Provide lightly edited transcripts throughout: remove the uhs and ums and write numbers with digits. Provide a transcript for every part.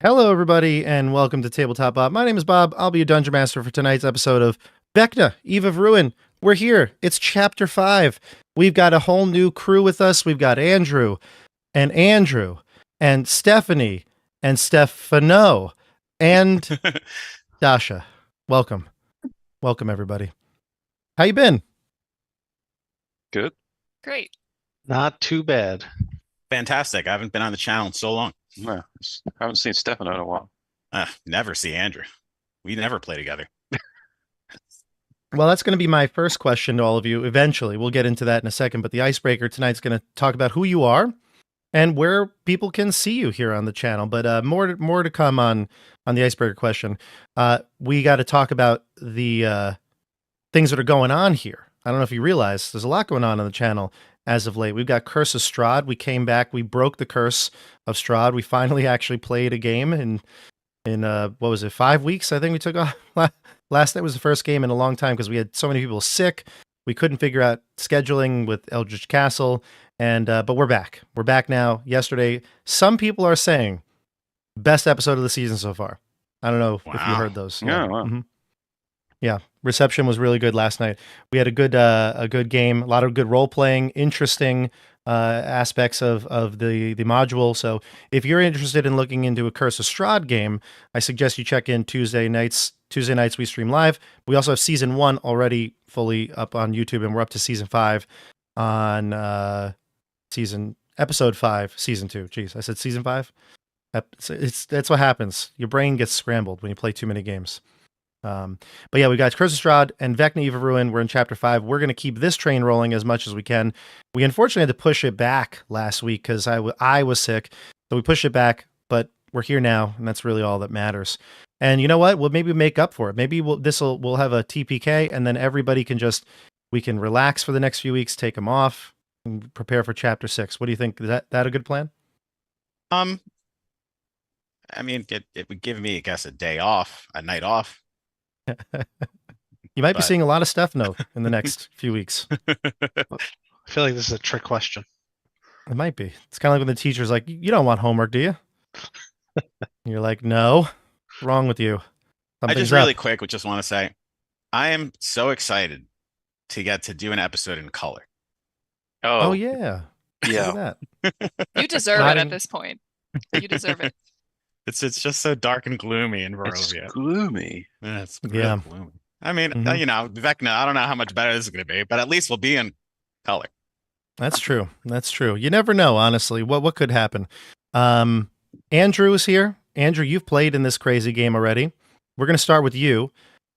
Hello, everybody, and welcome to Tabletop Bob. My name is Bob. I'll be your Dungeon Master for tonight's episode of Vecna, Eve of Ruin. We're here. It's Chapter 5. We've got a whole new crew with us. We've got Andrew, and Stephanie, and Stefano, and Dasha. Welcome. Welcome, everybody. How you been? Good. Great. Not too bad. Fantastic. I haven't been on the channel in so long. No, I haven't seen Stefano in a while. Never see Andrew. We never play together. Well, that's going to be my first question to all of you. Eventually, we'll get into that in a second. But the icebreaker tonight's going to talk about who you are and where people can see you here on the channel. But more to come on the icebreaker question. We got to talk about the things that are going on here. I don't know if you realize there's a lot going on the channel as of late. We've got Curse of Strahd. We came back. We broke the curse of Strahd. We finally actually played a game in what was it, 5 weeks? I think we took off. Last night was the first game in a long time because we had so many people sick. We couldn't figure out scheduling with Eldritch Castle. And but we're back. We're back now. Yesterday, some people are saying best episode of the season so far. I don't know if you heard those. Yeah, wow. Mm-hmm. Yeah, reception was really good last night. We had a good game, a lot of good role playing, interesting aspects of the module. So if you're interested in looking into a Curse of Strahd game, I suggest you check in Tuesday nights. Tuesday nights we stream live. We also have season 1 already fully up on YouTube, and we're up to season 5 on episode 5, season 2. Jeez, I said season 5. That's what happens. Your brain gets scrambled when you play too many games. But yeah, we got Curse of Strahd and Vecna, Eve of Ruin. We're in chapter 5. We're going to keep this train rolling as much as we can. We unfortunately had to push it back last week because I was sick. So we pushed it back, but we're here now, and that's really all that matters. And you know what? We'll maybe make up for it. Maybe we'll have a TPK, and then everybody we can relax for the next few weeks, take them off, and prepare for chapter 6. What do you think? Is that a good plan? I mean, it would give me, I guess, a night off. You might be seeing a lot of stuff in the next few weeks. I feel like this is a trick question. It might be. It's kind of like when the teacher's like, "You don't want homework, do you?" You're like, "No, what's wrong with you?" I just really quick would just want to say, I am so excited to get to do an episode in color. Oh yeah. Yeah. You deserve it at this point. You deserve it. It's just so dark and gloomy in Barovia. It's gloomy. Yeah, it's really gloomy. I mean, Vecna, I don't know how much better this is going to be, but at least we'll be in color. That's true. That's true. You never know, honestly, what could happen. Andrew is here. Andrew, you've played in this crazy game already. We're going to start with you.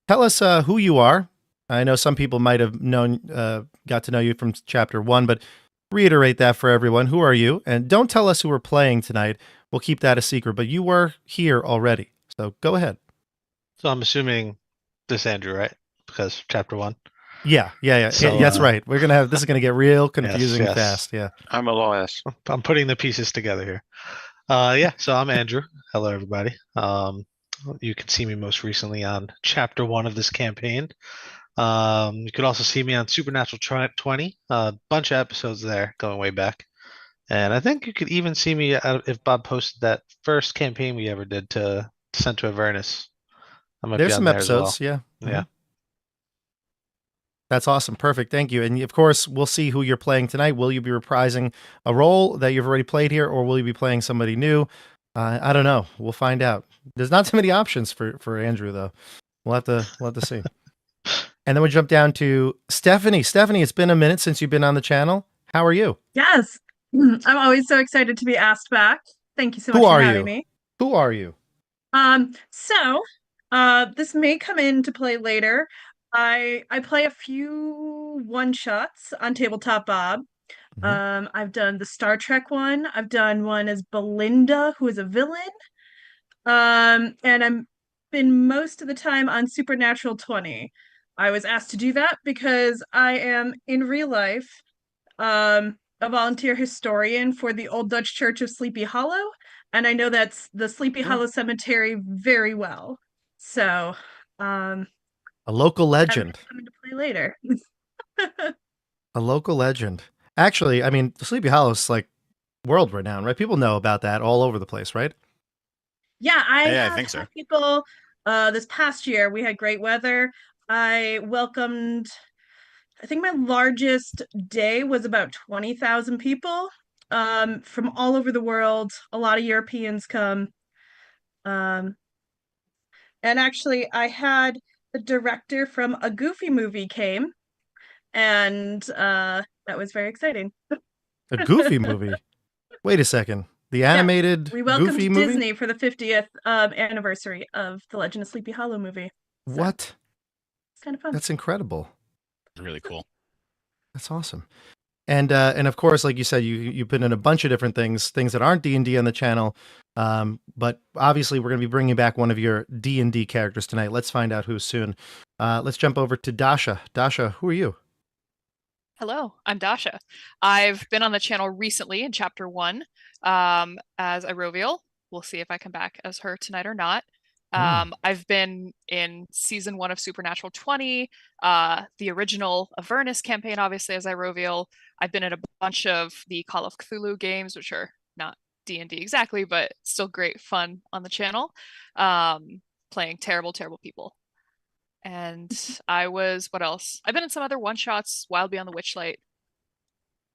Tell us who you are. I know some people might have got to know you from chapter 1, but reiterate that for everyone. Who are you? And don't tell us who we're playing tonight. We'll keep that a secret, but you were here already. So go ahead. So I'm assuming this Andrew, right? Because chapter 1. Yeah. So, that's right. We're going to have, this is going to get real confusing fast. Yeah. I'm Elias. I'm putting the pieces together here. Yeah, so I'm Andrew. Hello, everybody. You can see me most recently on chapter 1 of this campaign. You could also see me on Supernatural 20, a bunch of episodes there going way back. And I think you could even see me if Bob posted that first campaign we ever did to Sent to Avernus. There's some episodes, yeah. Yeah. That's awesome. Perfect. Thank you. And of course, we'll see who you're playing tonight. Will you be reprising a role that you've already played here, or will you be playing somebody new? I don't know. We'll find out. There's not too many options for Andrew, though. We'll have to see. And then we jump down to Stephanie. Stephanie, it's been a minute since you've been on the channel. How are you? Yes. I'm always so excited to be asked back. Thank you so much for having me. Who are you? So this may come into play later. I play a few one-shots on Tabletop Bob. Mm-hmm. I've done the Star Trek one. I've done one as Belinda, who is a villain. And I've been most of the time on Supernatural 20. I was asked to do that because I am in real life a volunteer historian for the Old Dutch Church of Sleepy Hollow, and I know that's the Sleepy Hollow Cemetery very well. So, a local legend. Coming to play later. A local legend. Actually, I mean, Sleepy Hollow is like world renowned, right? People know about that all over the place, right? Yeah, I Yeah, I have think so. had people. This past year we had great weather. I welcomed. I think my largest day was about 20,000 people, from all over the world. A lot of Europeans come. Um, and actually, I had the director from a Goofy movie came, and that was very exciting. A Goofy movie. Wait a second. The Yeah, animated we Goofy welcomed movie? Disney for the 50th anniversary of The Legend of Sleepy Hollow movie. So What? it's kind of fun. That's incredible. Really cool. That's awesome. And of course, like you said, you put in a bunch of different things that aren't D&D on the channel. But obviously, we're going to be bringing back one of your D&D characters tonight. Let's find out who soon. Let's jump over to Dasha. Dasha, who are you? Hello, I'm Dasha. I've been on the channel recently in chapter 1 as Iroviel. We'll see if I come back as her tonight or not. I've been in season 1 of Supernatural 20, the original Avernus campaign, obviously, as Iroviel. I've been in a bunch of the Call of Cthulhu games, which are not D&D exactly, but still great fun on the channel, playing terrible, terrible people. And what else? I've been in some other one-shots, Wild Beyond the Witchlight.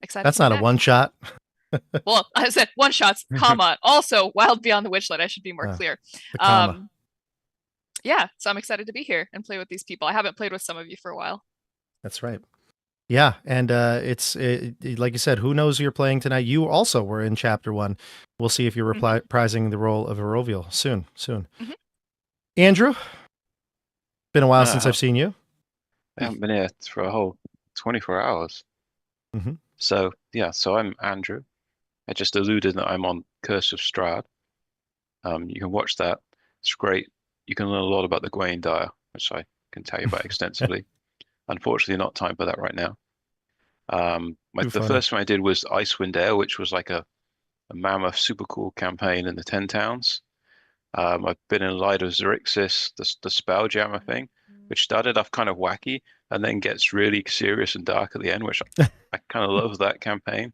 Excited That's to be not a back. one-shot. Well, I said one-shots, comma, also Wild Beyond the Witchlight. I should be more clear. The comma. Yeah, so I'm excited to be here and play with these people. I haven't played with some of you for a while. That's right. Yeah, and it's like you said, who knows who you're playing tonight? You also were in chapter 1. We'll see if you're reprising the role of Aroviel soon. Mm-hmm. Andrew, been a while since I've seen you. I haven't been here for a whole 24 hours. Mm-hmm. So, yeah, so I'm Andrew. I just alluded that I'm on Curse of Strahd. You can watch that. It's great. You can learn a lot about the Gwaine Dire, which I can tell you about extensively. Unfortunately, not time for that right now. The first one I did was Icewind Dale, which was like a mammoth, super cool campaign in the 10 towns. I've been in Light of Xerxes, the Spelljammer thing, which started off kind of wacky and then gets really serious and dark at the end, which I kind of love that campaign.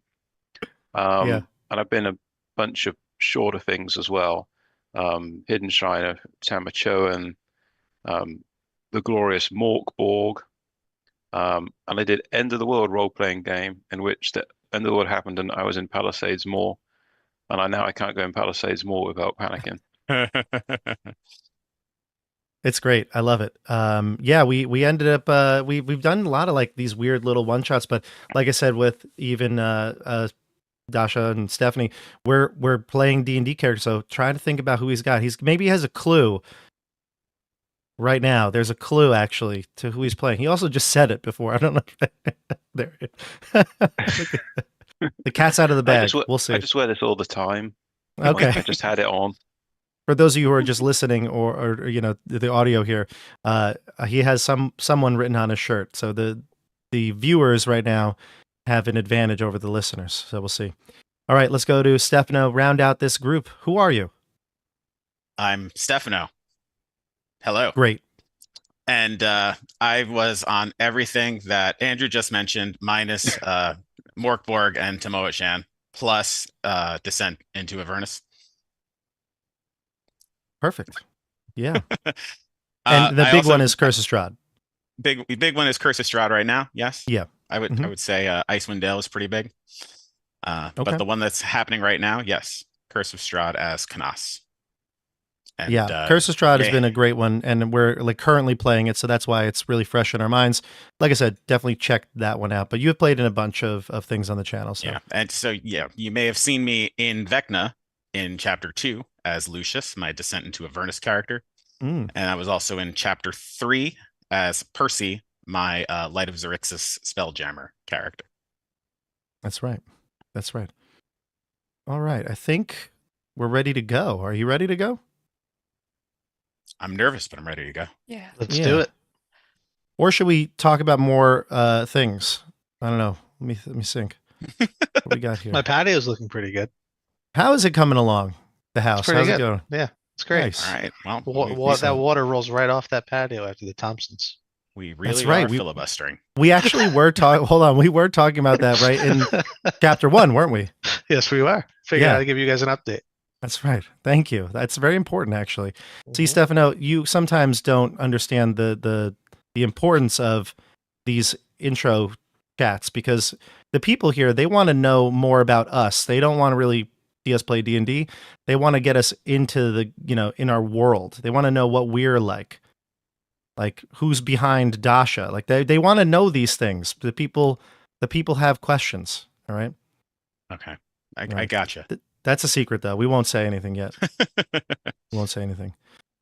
And I've been a bunch of shorter things as well. Hidden Shrine of Tamachoan, the glorious Morkborg. And I did End of the World role-playing game in which the End of the World happened and I was in Palisades Moor. And I can't go in Palisades Moor without panicking. It's great. I love it. Yeah, we ended up we've done a lot of like these weird little one shots, but like I said, with even Dasha and Stephanie, we're playing D&D characters. So try to think about who he's got. Maybe he has a clue right now. There's a clue actually to who he's playing. He also just said it before. I don't know. There it is. The cat's out of the bag. We'll see. I just wear this all the time. Okay. I just had it on. For those of you who are just listening or you know the audio here, he has someone written on his shirt. So the viewers right now have an advantage over the listeners. So we'll see. All right, let's go to Stefano. Round out this group. Who are you? I'm Stefano. Hello. Great. And I was on everything that Andrew just mentioned, minus Morkborg and Tamoachan, plus Descent into Avernus. Perfect. Yeah. And the big one is Curse of Strahd. Big one is Curse of Strahd right now. Yes. Yeah. I would say Icewind Dale is pretty big. But the one that's happening right now, yes, Curse of Strahd as Canas. And, Curse of Strahd has been a great one, and we're like currently playing it, so that's why it's really fresh in our minds. Like I said, definitely check that one out. But you have played in a bunch of things on the channel. So. Yeah, and so you may have seen me in Vecna in Chapter 2 as Lucius, my Descent into Avernus character, and I was also in Chapter 3 as Percy, my Light of Xerxes Spelljammer character. That's right. That's right. All right, I think we're ready to go. Are you ready to go? I'm nervous, but I'm ready to go. Yeah. Let's do it. Or should we talk about more things? I don't know. Let me think. What we got here? My patio's looking pretty good. How is it coming along? The house. How's it going? Yeah, it's great. Nice. All right. Well, That water rolls right off that patio after the Thompsons. We really right. are filibustering. We actually were talking. Hold on, we were talking about that right in chapter 1, weren't we? Yes, we were. Figured out to give you guys an update. That's right. Thank you. That's very important, actually. See, Mhm. Stefano, you sometimes don't understand the importance of these intro chats because the people here, they want to know more about us. They don't want to really see us play D&D. They want to get us into the, in our world. They want to know what we're like who's behind Dasha. Like they want to know these things. The people have questions. All right. Okay. I Right. gotcha. That's a secret, though. We won't say anything yet. We won't say anything.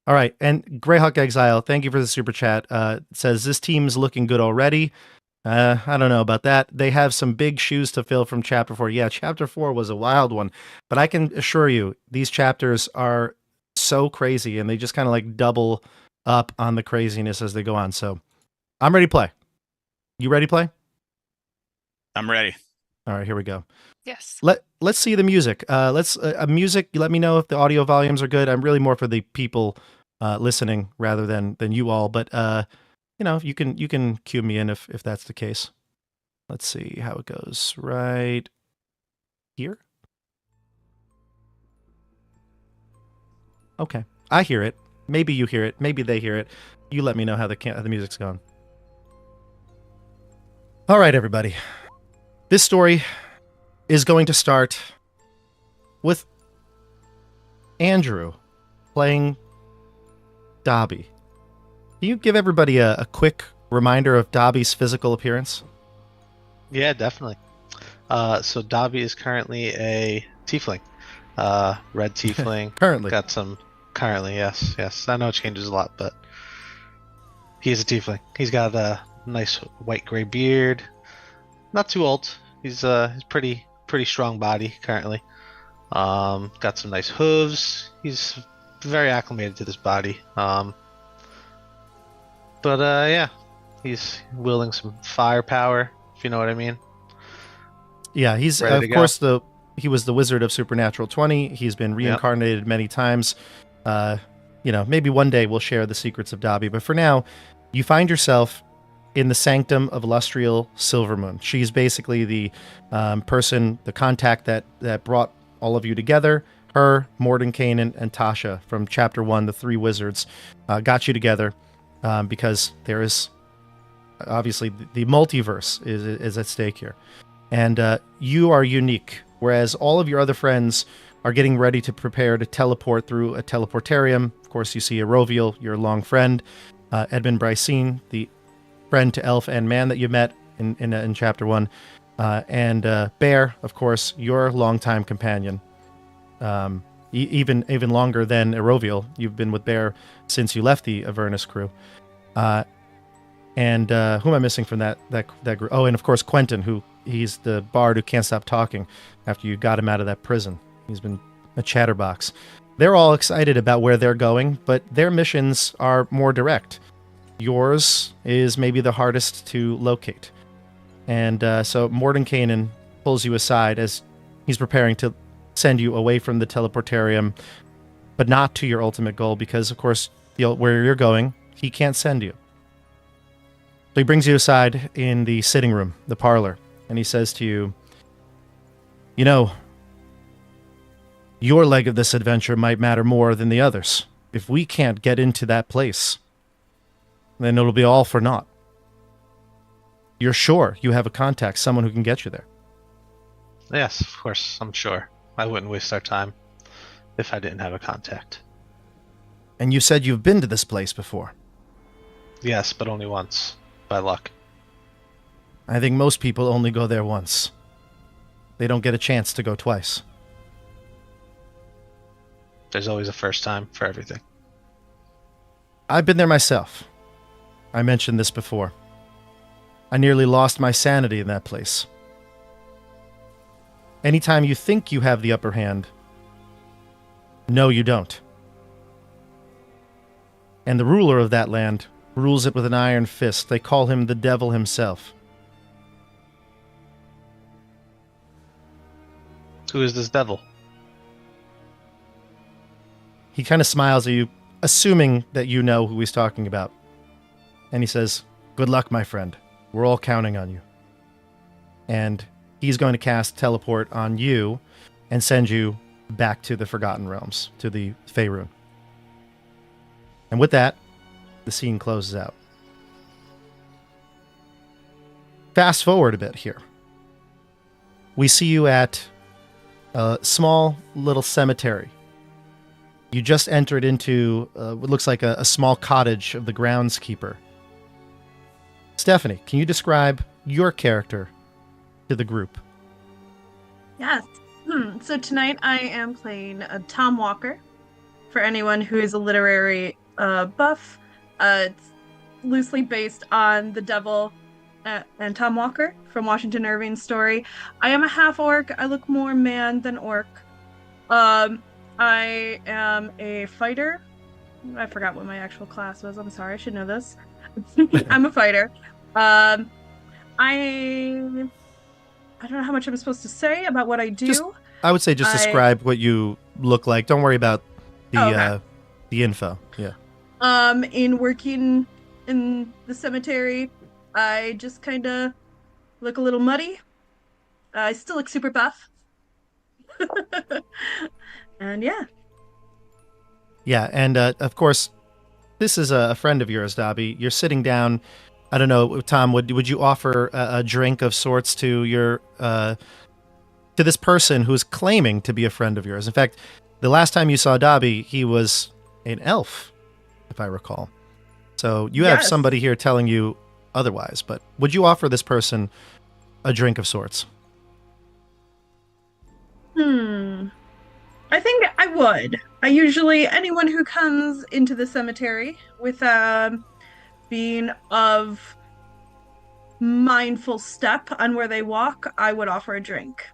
All right. And Greyhawk Exile, thank you for the super chat. It says, this team's looking good already. I don't know about that. They have some big shoes to fill from Chapter 4. Yeah, Chapter 4 was a wild one. But I can assure you, these chapters are so crazy, and they just kind of like double up on the craziness as they go on. So I'm ready to play. You ready to play? I'm ready. All right, here we go. Yes. Let's see the music. Let's music. Let me know if the audio volumes are good. I'm really more for the people listening rather than you all. But you can cue me in if that's the case. Let's see how it goes. Right here. Okay, I hear it. Maybe you hear it. Maybe they hear it. You let me know how the music's going. All right, everybody. This story is going to start with Andrew playing Dobby. Can you give everybody a quick reminder of Dobby's physical appearance? Yeah, definitely. So Dobby is currently a tiefling, red tiefling. Currently. Currently, yes. I know it changes a lot, but he is a tiefling. He's got a nice white gray beard. Not too old. He's pretty strong body currently. Got some nice hooves. He's very acclimated to this body. Yeah, he's wielding some firepower, if you know what I mean. Yeah, he's Ready of to course he was the Wizard of Supernatural 20. He's been reincarnated many times. Maybe one day we'll share the secrets of Dobby, but for now, you find yourself in the sanctum of Lustriel Silvermoon. She's basically the person, the contact that brought all of you together. Her, Mordenkainen, and Tasha from Chapter 1, the three wizards, got you together because there is obviously the multiverse is at stake here. And you are unique, whereas all of your other friends are getting ready to prepare to teleport through a teleportarium. Of course, you see Aroviel, your long friend, Edmund Brycene, the friend to elf and man that you met in Chapter 1, and Bear, of course, your longtime companion, even longer than Aroviel. You've been with Bear since you left the Avernus crew. And who am I missing from that group? Oh, and of course Quentin, he's the bard who can't stop talking after you got him out of that prison. He's been a chatterbox. They're all excited about where they're going, but their missions are more direct. Yours is maybe the hardest to locate. And so Mordenkainen pulls you aside as he's preparing to send you away from the teleportarium, but not to your ultimate goal because, of course, where you're going, he can't send you. So he brings you aside in the sitting room, the parlor, and he says to you, your leg of this adventure might matter more than the others. If we can't get into that place, then it'll be all for naught. You're sure you have a contact, someone who can get you there? Yes, of course, I'm sure. I wouldn't waste our time if I didn't have a contact. And you said you've been to this place before? Yes, but only once, by luck. I think most people only go there once. They don't get a chance to go twice. There's always a first time for everything. I've been there myself. I mentioned this before. I nearly lost my sanity in that place. Anytime you think you have the upper hand, no, you don't. And the ruler of that land rules it with an iron fist. They call him the devil himself. Who is this devil? He kind of smiles at you, assuming that you know who he's talking about. And he says, good luck, my friend. We're all counting on you. And he's going to cast teleport on you and send you back to the Forgotten Realms, to the Faerun. And with that, the scene closes out. Fast forward a bit here. We see you at a small little cemetery. You just entered into what looks like a small cottage of the groundskeeper. Stephanie, can you describe your character to the group? Yes. So tonight I am playing Tom Walker. For anyone who is a literary buff, it's loosely based on the Devil and Tom Walker from Washington Irving's story. I am a half orc. I look more man than orc. I am a fighter. I forgot what my actual class was. I'm sorry. I should know this. I'm a fighter. I don't know how much I'm supposed to say about what I do. I would say just describe what you look like. Don't worry about the info. Yeah. In working in the cemetery, I just kind of look a little muddy. I still look super buff. And yeah. Yeah, and of course, this is a friend of yours, Dobby. You're sitting down. I don't know, Tom. Would you offer a drink of sorts to your to this person who's claiming to be a friend of yours? In fact, the last time you saw Dobby, he was an elf, if I recall. So you have somebody here telling you otherwise. But would you offer this person a drink of sorts? I think I would. I usually, anyone who comes into the cemetery with being of mindful step on where they walk, I would offer a drink.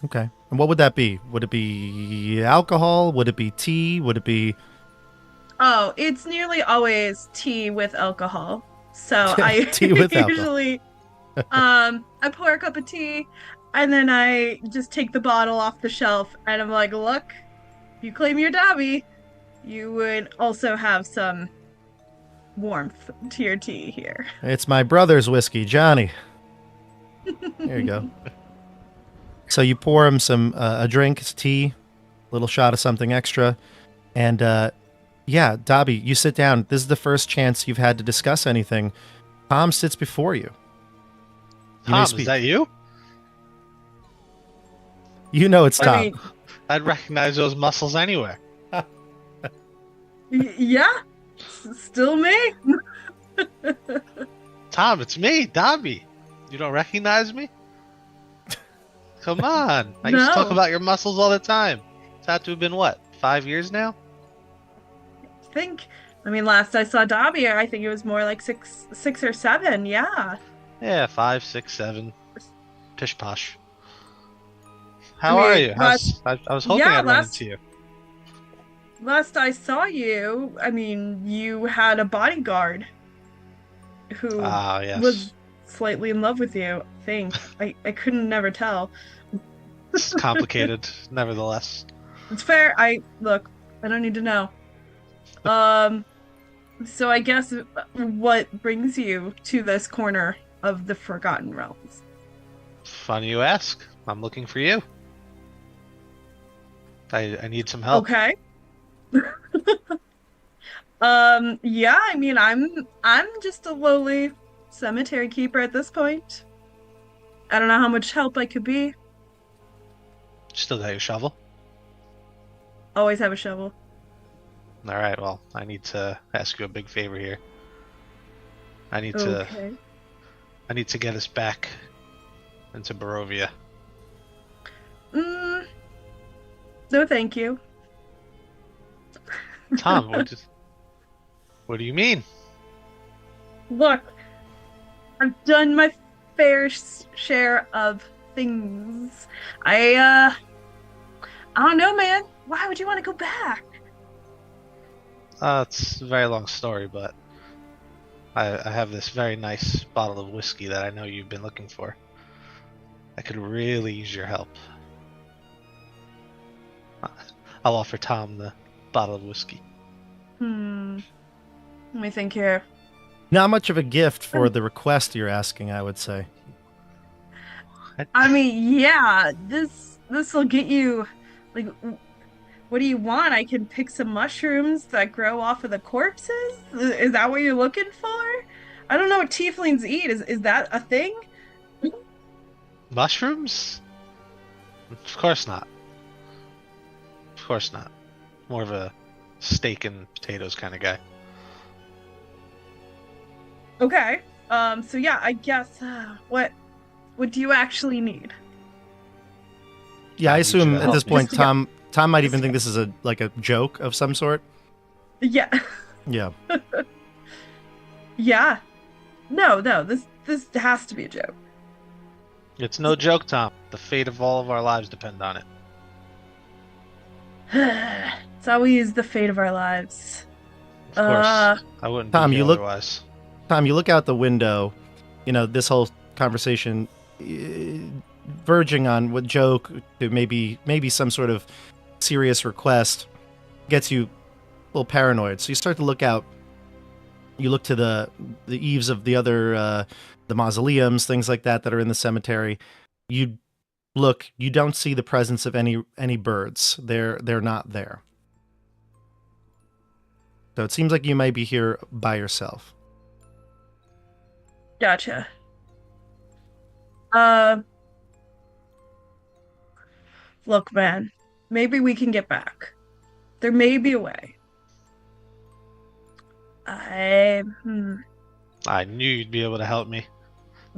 Okay. And what would that be? Would it be alcohol? Would it be tea? Would it be... Oh, it's nearly always tea with alcohol. So I tea with usually I pour a cup of tea and then I just take the bottle off the shelf and I'm like, look, if you claim you're Dobby, you would also have some warmth to your tea here. It's my brother's whiskey, Johnny. There you go. So you pour him some a drink, it's tea, a little shot of something extra, and yeah, Dobby, you sit down. This is the first chance you've had to discuss anything. Tom sits before you. Tom, is that you? You know it's Tom. I mean, I'd recognize those muscles anywhere. Yeah, still me. Tom, it's me, Dobby. You don't recognize me? Come on. I used to talk about your muscles all the time. It's had to have been, what, 5 years now? I mean, last I saw Dobby, I think it was more like six or seven. Yeah. Yeah, 5, 6, 7. Pish posh. How are you? I was hoping I'd run into you. Last I saw you, I mean, you had a bodyguard who was slightly in love with you, I think. I couldn't never tell. It's complicated, nevertheless. It's fair. I don't need to know. So I guess what brings you to this corner of the Forgotten Realms? Funny you ask. I'm looking for you. I need some help. Okay. Yeah, I mean, I'm just a lowly cemetery keeper at this point. I don't know how much help I could be. Still got your shovel? Always have a shovel. All right, well, I need to ask you a big favor here. I need to get us back into Barovia. No, thank you. Tom, what do you mean? Look, I've done my fair share of things. I don't know, man. Why would you want to go back? It's a very long story, but I have this very nice bottle of whiskey that I know you've been looking for. I could really use your help. I'll offer Tom the bottle of whiskey. Let me think here. Not much of a gift for the request you're asking, I would say. I mean, yeah, this will get you Like, what do you want? I can pick some mushrooms that grow off of the corpses? Is that what you're looking for? I don't know what tieflings eat. Is that a thing? Mushrooms? Of course not. Of course not. More of a steak and potatoes kind of guy. Okay. So yeah, I guess what do you actually need? Yeah, I I need you assume to at help this me. point, Just to Tom might just even to think this is like a joke of some sort. Yeah. Yeah. Yeah. No, this has to be a joke. It's no joke, Tom. The fate of all of our lives depend on it. It's always the fate of our lives. Of course. I wouldn't Tom, be here you look- otherwise. Tom, you look out the window. You know, this whole conversation verging on what joke to maybe some sort of serious request gets you a little paranoid. So you start to look out. You look to the eaves of the other the mausoleums, things like that are in the cemetery. You look. You don't see the presence of any birds. They're not there. So it seems like you might be here by yourself. Gotcha. Look, man, maybe we can get back. There may be a way. I I knew you'd be able to help me.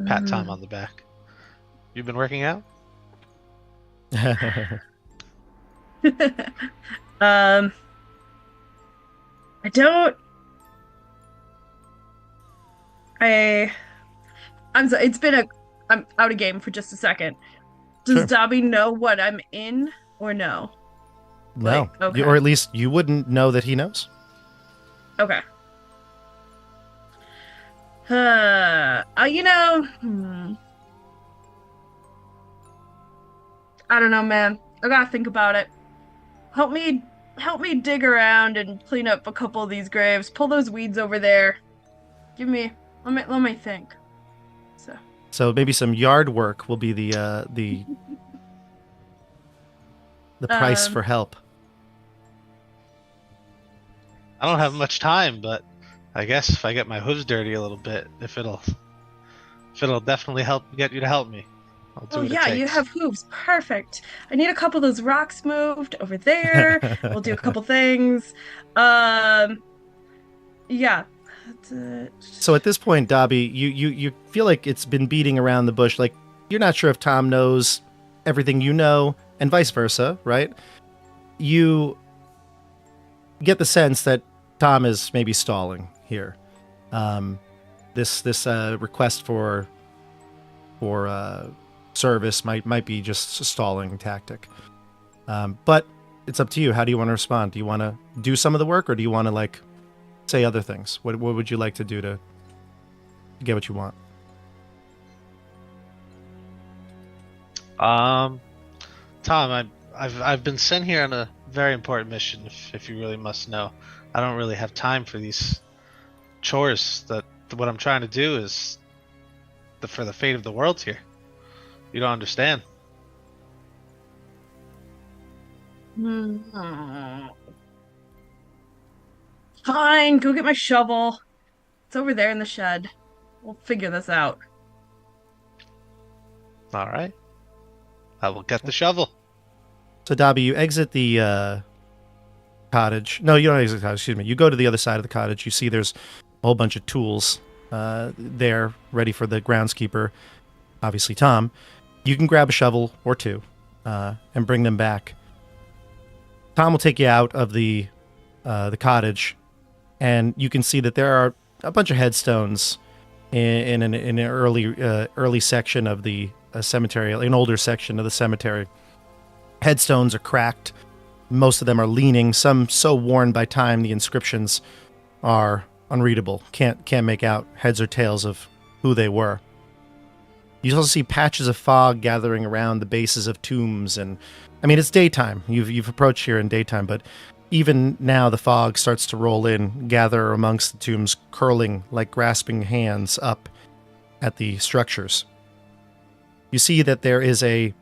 Pat Tom on the back. You've been working out? I don't. I'm sorry. I'm out of game for just a second. Does Sure. Dobby know what I'm in or no? No, Like, okay. or at least you wouldn't know that he knows. Okay. You know, I don't know, man. I gotta think about it. Help me dig around and clean up a couple of these graves. Pull those weeds over there. Let me think. So maybe some yard work will be the price for help. I don't have much time, but I guess if I get my hooves dirty a little bit, if it'll definitely help get you to help me. I'll do Oh what it yeah, you takes. have hooves. Perfect. I need a couple of those rocks moved over there. We'll do a couple things. Yeah. So at this point, Dobby, you feel like it's been beating around the bush. Like you're not sure if Tom knows everything you know, and vice versa, right? You get the sense that Tom is maybe stalling here. This request for service might be just a stalling tactic. But it's up to you. How do you want to respond? Do you want to do some of the work, or do you want to like say other things? What would you like to do to get what you want? Tom, I've been sent here on a very important mission. If you really must know, I don't really have time for these chores. What I'm trying to do is for the fate of the world here. You don't understand. Fine, go get my shovel. It's over there in the shed. We'll figure this out. All right. I will get the shovel. So Dobby, you exit the cottage. No, you don't exit the cottage. Excuse me. You go to the other side of the cottage. You see there's a whole bunch of tools there, ready for the groundskeeper. Obviously, Tom. You can grab a shovel or two and bring them back. Tom will take you out of the cottage, and you can see that there are a bunch of headstones in an early section of the cemetery, an older section of the cemetery. Headstones are cracked. Most of them are leaning. Some so worn by time the inscriptions are unreadable. Can't make out heads or tails of who they were. You also see patches of fog gathering around the bases of tombs, and I mean it's daytime. You've approached here in daytime, but even now the fog starts to roll in, gather amongst the tombs, curling like grasping hands up at the structures. You see that there is a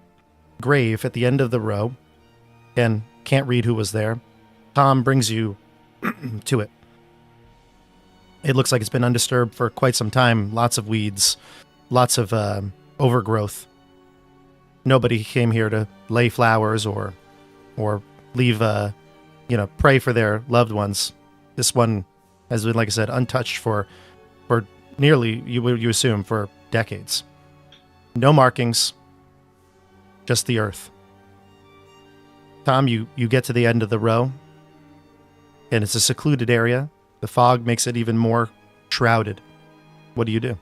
grave at the end of the row, and can't read who was there. Tom brings you to it. It looks like it's been undisturbed for quite some time. Lots of weeds, lots of overgrowth. Nobody came here to lay flowers or leave, pray for their loved ones. This one has been, like I said, untouched for nearly, you assume, for decades. No markings, just the earth. Tom, you get to the end of the row, and it's a secluded area. The fog makes it even more shrouded. What do you do?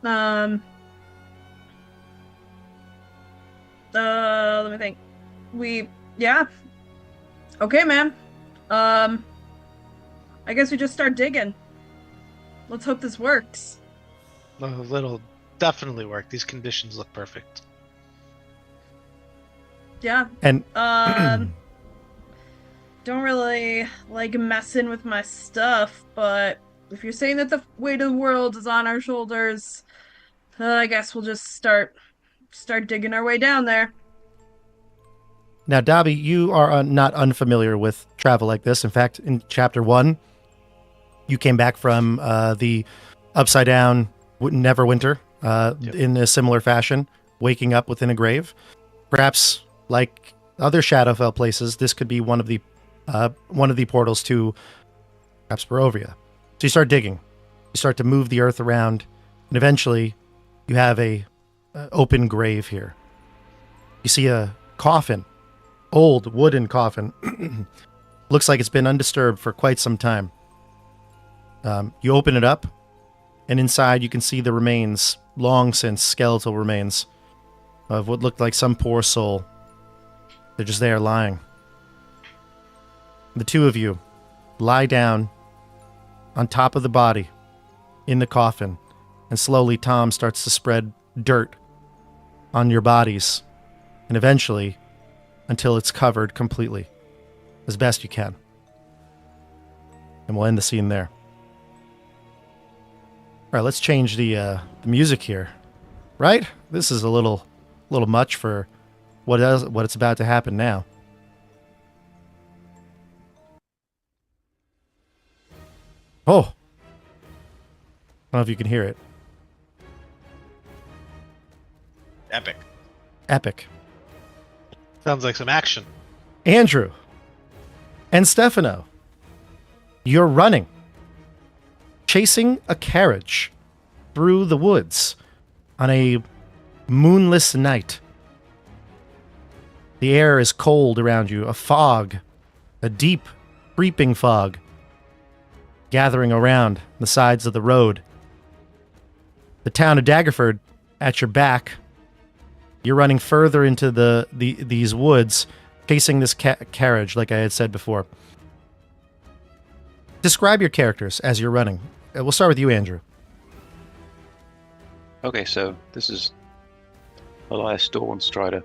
Let me think. Okay, man. I guess we just start digging. Let's hope this works. It'll definitely work. These conditions look perfect. Yeah. And don't really like messing with my stuff, but if you're saying that the weight of the world is on our shoulders, I guess we'll just start digging our way down there. now, Dobby, you are not unfamiliar with travel like this. In fact, in Chapter 1, you came back from the Upside Down Neverwinter in a similar fashion, waking up within a grave. Perhaps, like other Shadowfell places, this could be one of the portals to perhaps Barovia. So you start digging. You start to move the earth around, and eventually you have a open grave here. You see a coffin, old wooden coffin. Looks like it's been undisturbed for quite some time. You open it up, and inside you can see the remains, long since skeletal remains, of what looked like some poor soul. They're just there lying. The two of you lie down on top of the body in the coffin, and slowly Tom starts to spread dirt on your bodies, and eventually until it's covered completely, as best you can. And we'll end the scene there. All right, let's change the music here. Right? This is a little much for what's about to happen now. Oh, I don't know if you can hear it. Epic. Sounds like some action. Andrew and Stefano, you're running, chasing a carriage through the woods on a moonless night. The air is cold around you, a fog, a deep, creeping fog, gathering around the sides of the road. The town of Daggerford at your back. You're running further into these woods, chasing this carriage, like I had said before. Describe your characters as you're running. We'll start with you, Andrew. Okay, so this is Elias Dawnstrider,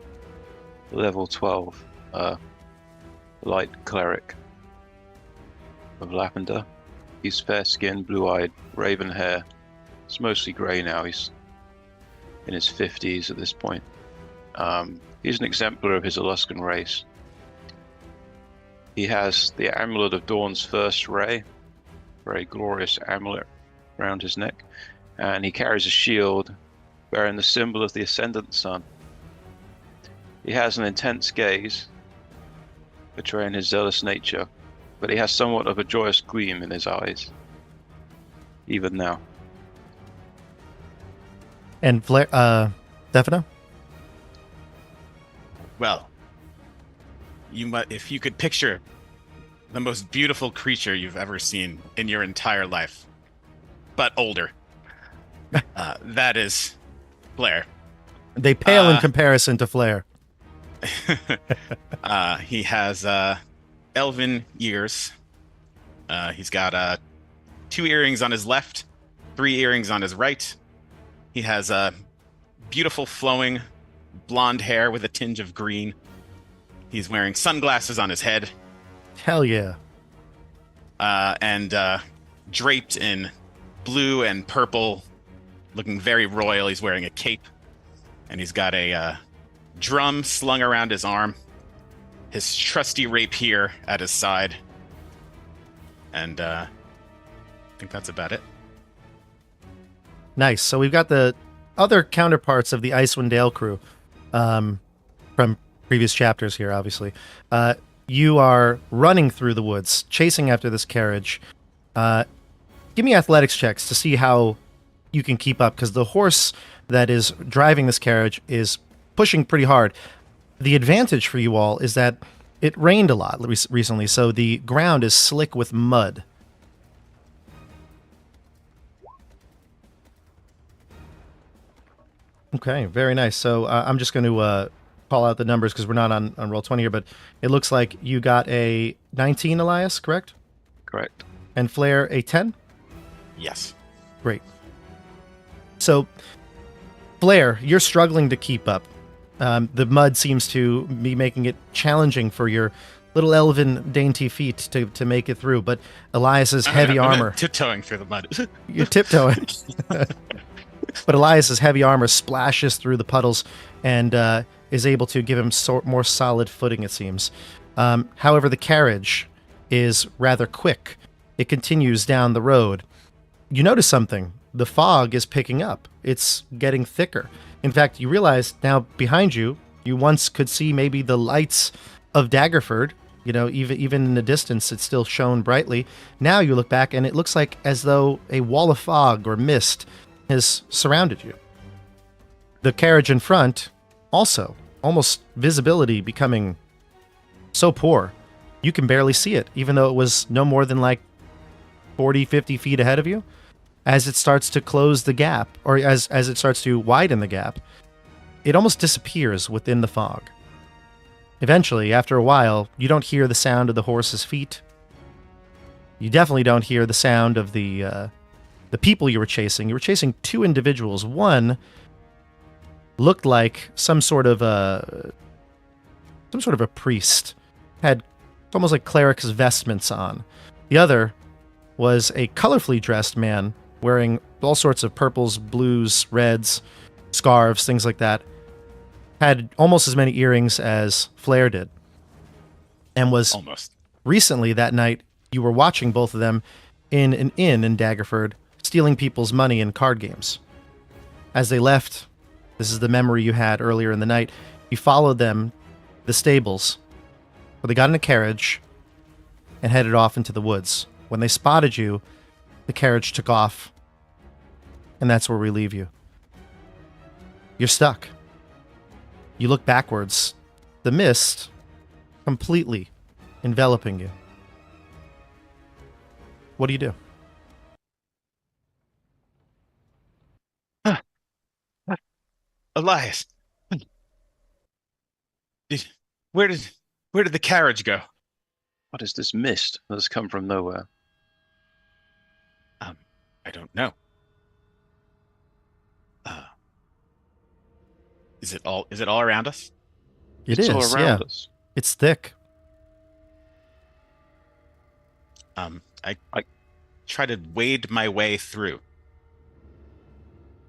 level 12, light cleric of Lavender. He's fair-skinned, blue-eyed, raven hair. It's mostly grey now. He's in his 50s at this point. He's an exemplar of his Aluskan race. He has the amulet of Dawn's first ray, very glorious amulet around his neck, and he carries a shield bearing the symbol of the Ascendant Sun. He has an intense gaze, betraying his zealous nature, but he has somewhat of a joyous gleam in his eyes, even now. And Stefano? Well, if you could picture the most beautiful creature you've ever seen in your entire life, but older, that is Blair. They pale in comparison to Flair. He has elven ears. He's got 2 earrings on his left, 3 earrings on his right. He has beautiful flowing blonde hair with a tinge of green. He's wearing sunglasses on his head. Hell yeah. And draped in blue and purple, looking very royal. He's wearing a cape, and he's got a drum slung around his arm, his trusty rapier at his side, and I think that's about it. Nice. So we've got the other counterparts of the Icewind Dale crew from previous chapters here, obviously. You are running through the woods, chasing after this carriage. Give me athletics checks to see how you can keep up, because the horse that is driving this carriage is pushing pretty hard. The advantage for you all is that it rained a lot recently, so the ground is slick with mud. Okay, very nice. So I'm just going to call out the numbers because we're not on Roll20 here, but it looks like you got a 19, Elias, correct? Correct. And Flair a 10? Yes. Great. So, Flair, you're struggling to keep up. The mud seems to be making it challenging for your little elven dainty feet to make it through, but Elias's heavy armor... tiptoeing through the mud. You're tiptoeing. But Elias's heavy armor splashes through the puddles and is able to give him more solid footing, it seems. However, the carriage is rather quick. It continues down the road. You notice something. The fog is picking up. It's getting thicker. In fact, you realize now behind you, you once could see maybe the lights of Daggerford. You know, even in the distance, it still shone brightly. Now you look back, and it looks like as though a wall of fog or mist has surrounded you. The carriage in front, also, almost visibility becoming so poor, you can barely see it, even though it was no more than like 40, 50 feet ahead of you. As it starts to close the gap, or as it starts to widen the gap, it almost disappears within the fog. Eventually, after a while, you don't hear the sound of the horse's feet. You definitely don't hear the sound of the people you were chasing. You were chasing two individuals. One looked like some sort of a priest. Had almost like cleric's vestments on. The other was a colorfully dressed man wearing all sorts of purples, blues, reds, scarves, things like that. Had almost as many earrings as Flair did. And was almost. Recently that night, you were watching both of them in an inn in Daggerford, stealing people's money in card games. As they left, this is the memory you had earlier in the night, you followed them, the stables, where they got in a carriage and headed off into the woods. When they spotted you, the carriage took off, and that's where we leave you. You're stuck. You look backwards, the mist completely enveloping you. What do you do? Elias, where did the carriage go? What is this mist that has come from nowhere? I don't know. Is it all around us? It's all around us. It's thick. I try to wade my way through.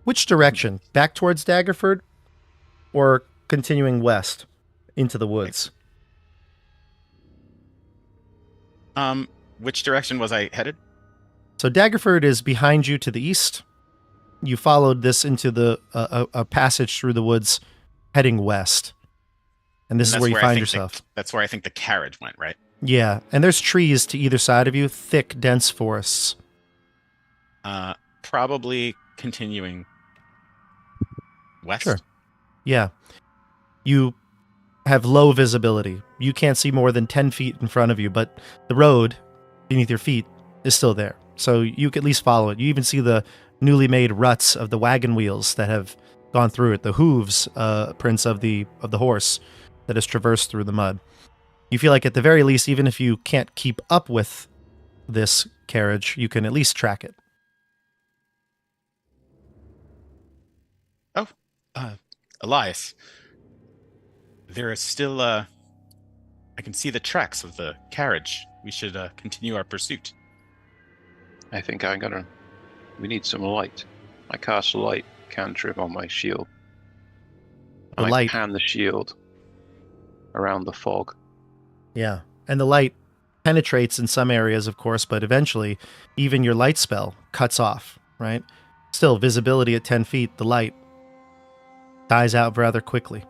Which direction? Back towards Daggerford, or continuing west into the woods? Which direction was I headed? So Daggerford is behind you to the east. You followed this into the a passage through the woods, heading west, and this is where you find yourself. That's where I think the carriage went, right? Yeah, and there's trees to either side of you, thick, dense forests. Probably continuing west. Sure. Yeah. You have low visibility. You can't see more than 10 feet in front of you, but the road beneath your feet is still there. So you can at least follow it. You even see the newly made ruts of the wagon wheels that have gone through it, the hooves prints of the horse that has traversed through the mud. You feel like at the very least, even if you can't keep up with this carriage, you can at least track it. Oh, Elias, there is still I can see the tracks of the carriage. We should continue our pursuit. I think we need some light. I cast a light cantrip on my shield. The I light. pan the shield around the fog. Yeah. And the light penetrates in some areas, of course, but eventually even your light spell cuts off, right? Still, visibility at 10 feet, the light dies out rather quickly.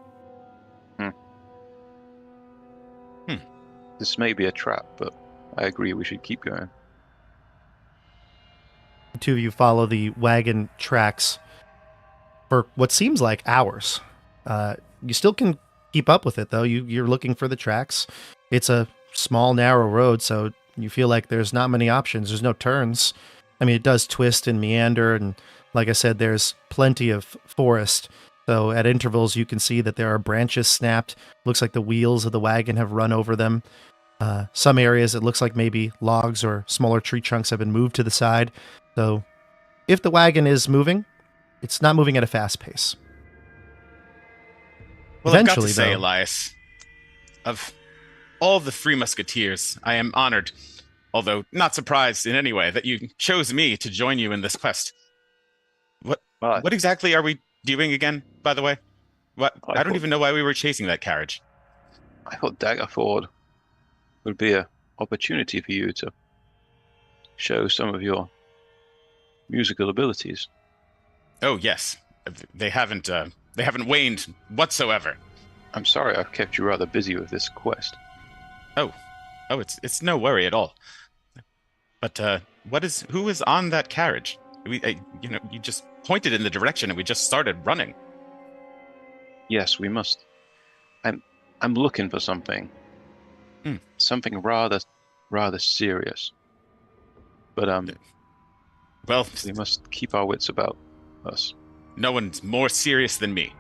This may be a trap, but I agree we should keep going. The two of you follow the wagon tracks for what seems like hours. You still can keep up with it, though. You're looking for the tracks. It's a small, narrow road, so you feel like there's not many options. There's no turns. I mean, it does twist and meander, and like I said, there's plenty of forest. So at intervals, you can see that there are branches snapped. Looks like the wheels of the wagon have run over them. Some areas, it looks like maybe logs or smaller tree trunks have been moved to the side. So if the wagon is moving, it's not moving at a fast pace. Well, I've got to Eventually, say, though, Elias, of all the Three Musketeers, I am honored, although not surprised in any way, that you chose me to join you in this quest. What exactly are we doing again, by the way? I don't even know why we were chasing that carriage. I thought Daggerford would be an opportunity for you to show some of your musical abilities. Oh yes, they haven't waned whatsoever. I'm sorry I've kept you rather busy with this quest. Oh, it's no worry at all. But who is on that carriage? You just pointed in the direction and we just started running. Yes, we must. I'm looking for something. Something rather serious. But well, we must keep our wits about us. No one's more serious than me.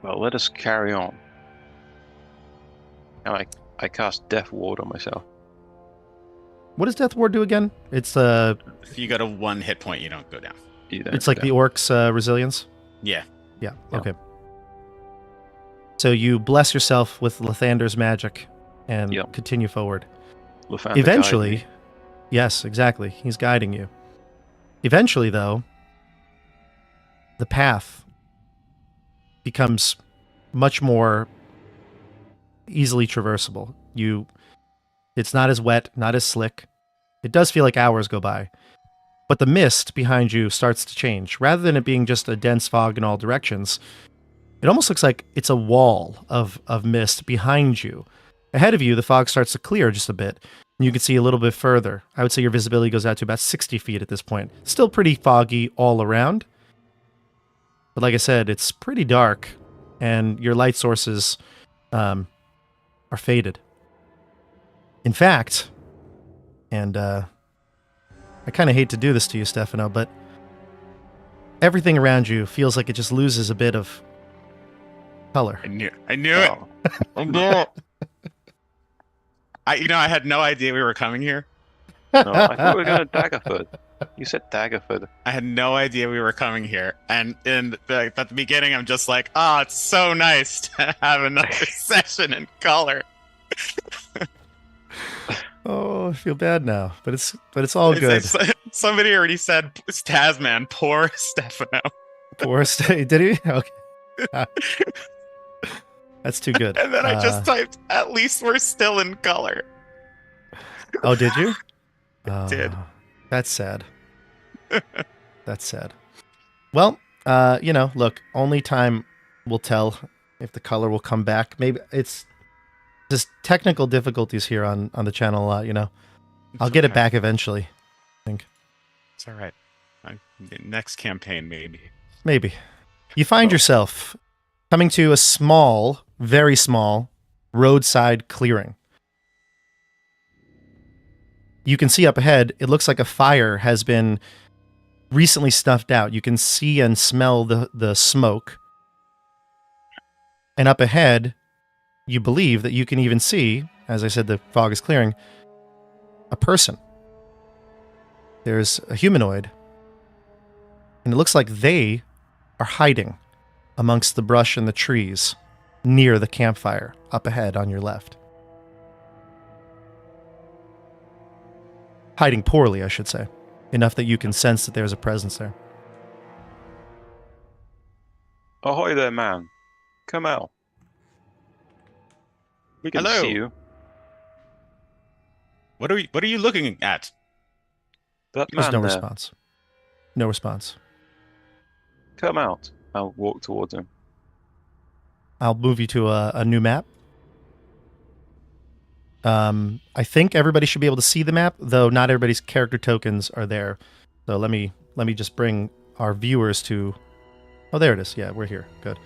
Well, let us carry on. And I cast Death Ward on myself. what does Death Ward do again? It's If you got a 1 hit point, you don't go down. it's like the orc's resilience. Yeah. Yeah. Okay. So you bless yourself with Lathander's magic and continue forward. Lathander Eventually, guide me. yes, exactly. He's guiding you. Eventually, though, the path becomes much more easily traversable. It's not as wet, not as slick. It does feel like hours go by. But the mist behind you starts to change. Rather than it being just a dense fog in all directions, it almost looks like it's a wall of mist behind you. Ahead of you, the fog starts to clear just a bit, and you can see a little bit further. I would say your visibility goes out to about 60 feet at this point. Still pretty foggy all around. But like I said, it's pretty dark, and your light sources are faded. In fact, and I kind of hate to do this to you, Stefano, but everything around you feels like it just loses a bit of color. I knew it. I knew it. I had no idea we were coming here. No, I thought we were going to Daggerford. You said Daggerford. I had no idea we were coming here. And at the beginning, I'm just like, it's so nice to have another session in color. Oh, I feel bad now, but it's all good. Somebody already said, Tasman, poor Stefano. Poor did he? Okay. That's too good. And then I just typed, at least we're still in color. Oh, did you? Did. That's sad. That's sad. Well, look, only time will tell if the color will come back. Maybe it's just technical difficulties here on the channel a lot, I'll get it back eventually, I think. It's all right. Next campaign, maybe. Maybe. You find yourself coming to a small, very small, roadside clearing. You can see up ahead, it looks like a fire has been recently snuffed out. You can see and smell the smoke. And up ahead, you believe that you can even see, as I said, the fog is clearing, a person. There's a humanoid. And it looks like they are hiding amongst the brush and the trees near the campfire up ahead on your left. Hiding poorly, I should say. Enough that you can sense that there's a presence there. Ahoy there, man. Come out. We can see Hello. you. What are you looking at? That There's man no there. response. No response. Come out. I'll walk towards him. I'll move you to a new map. I think everybody should be able to see the map, though not everybody's character tokens are there. So let me just bring our viewers to. Oh, there it is. Yeah, we're here. Good.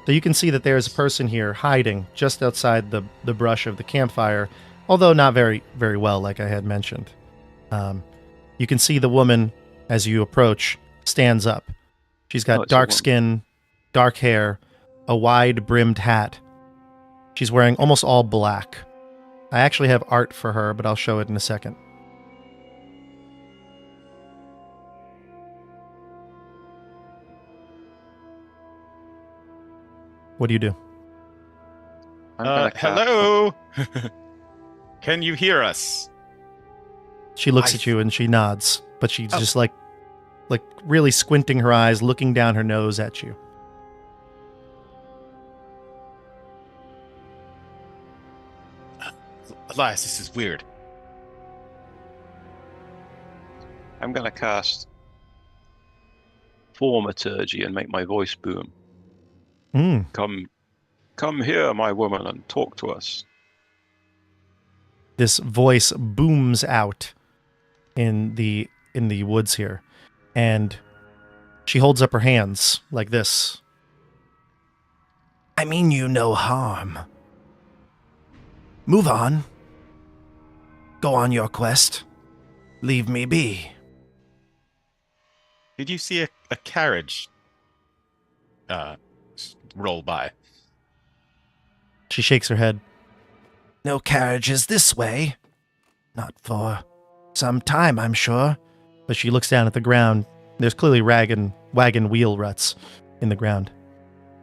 So you can see that there's a person here hiding just outside the brush of the campfire, although not very well, like I had mentioned. You can see the woman as you approach stands up. She's got it's a dark woman. skin, dark hair, a wide brimmed hat. She's wearing almost all black. I actually have art for her, but I'll show it in a second. What do you do? I'm gonna Hello. Can you hear us? She looks at you and she nods, but she's just like really squinting her eyes, looking down her nose at you. Elias, this is weird. I'm gonna cast Thaumaturgy and make my voice boom. Come here, my woman, and talk to us. This voice booms out in the woods here, and she holds up her hands like this. I mean you no harm. Move on. Go on your quest. Leave me be. Did you see a carriage roll by? She shakes her head. No carriages this way. Not for some time, I'm sure. But she looks down at the ground. There's clearly wagon wheel ruts in the ground.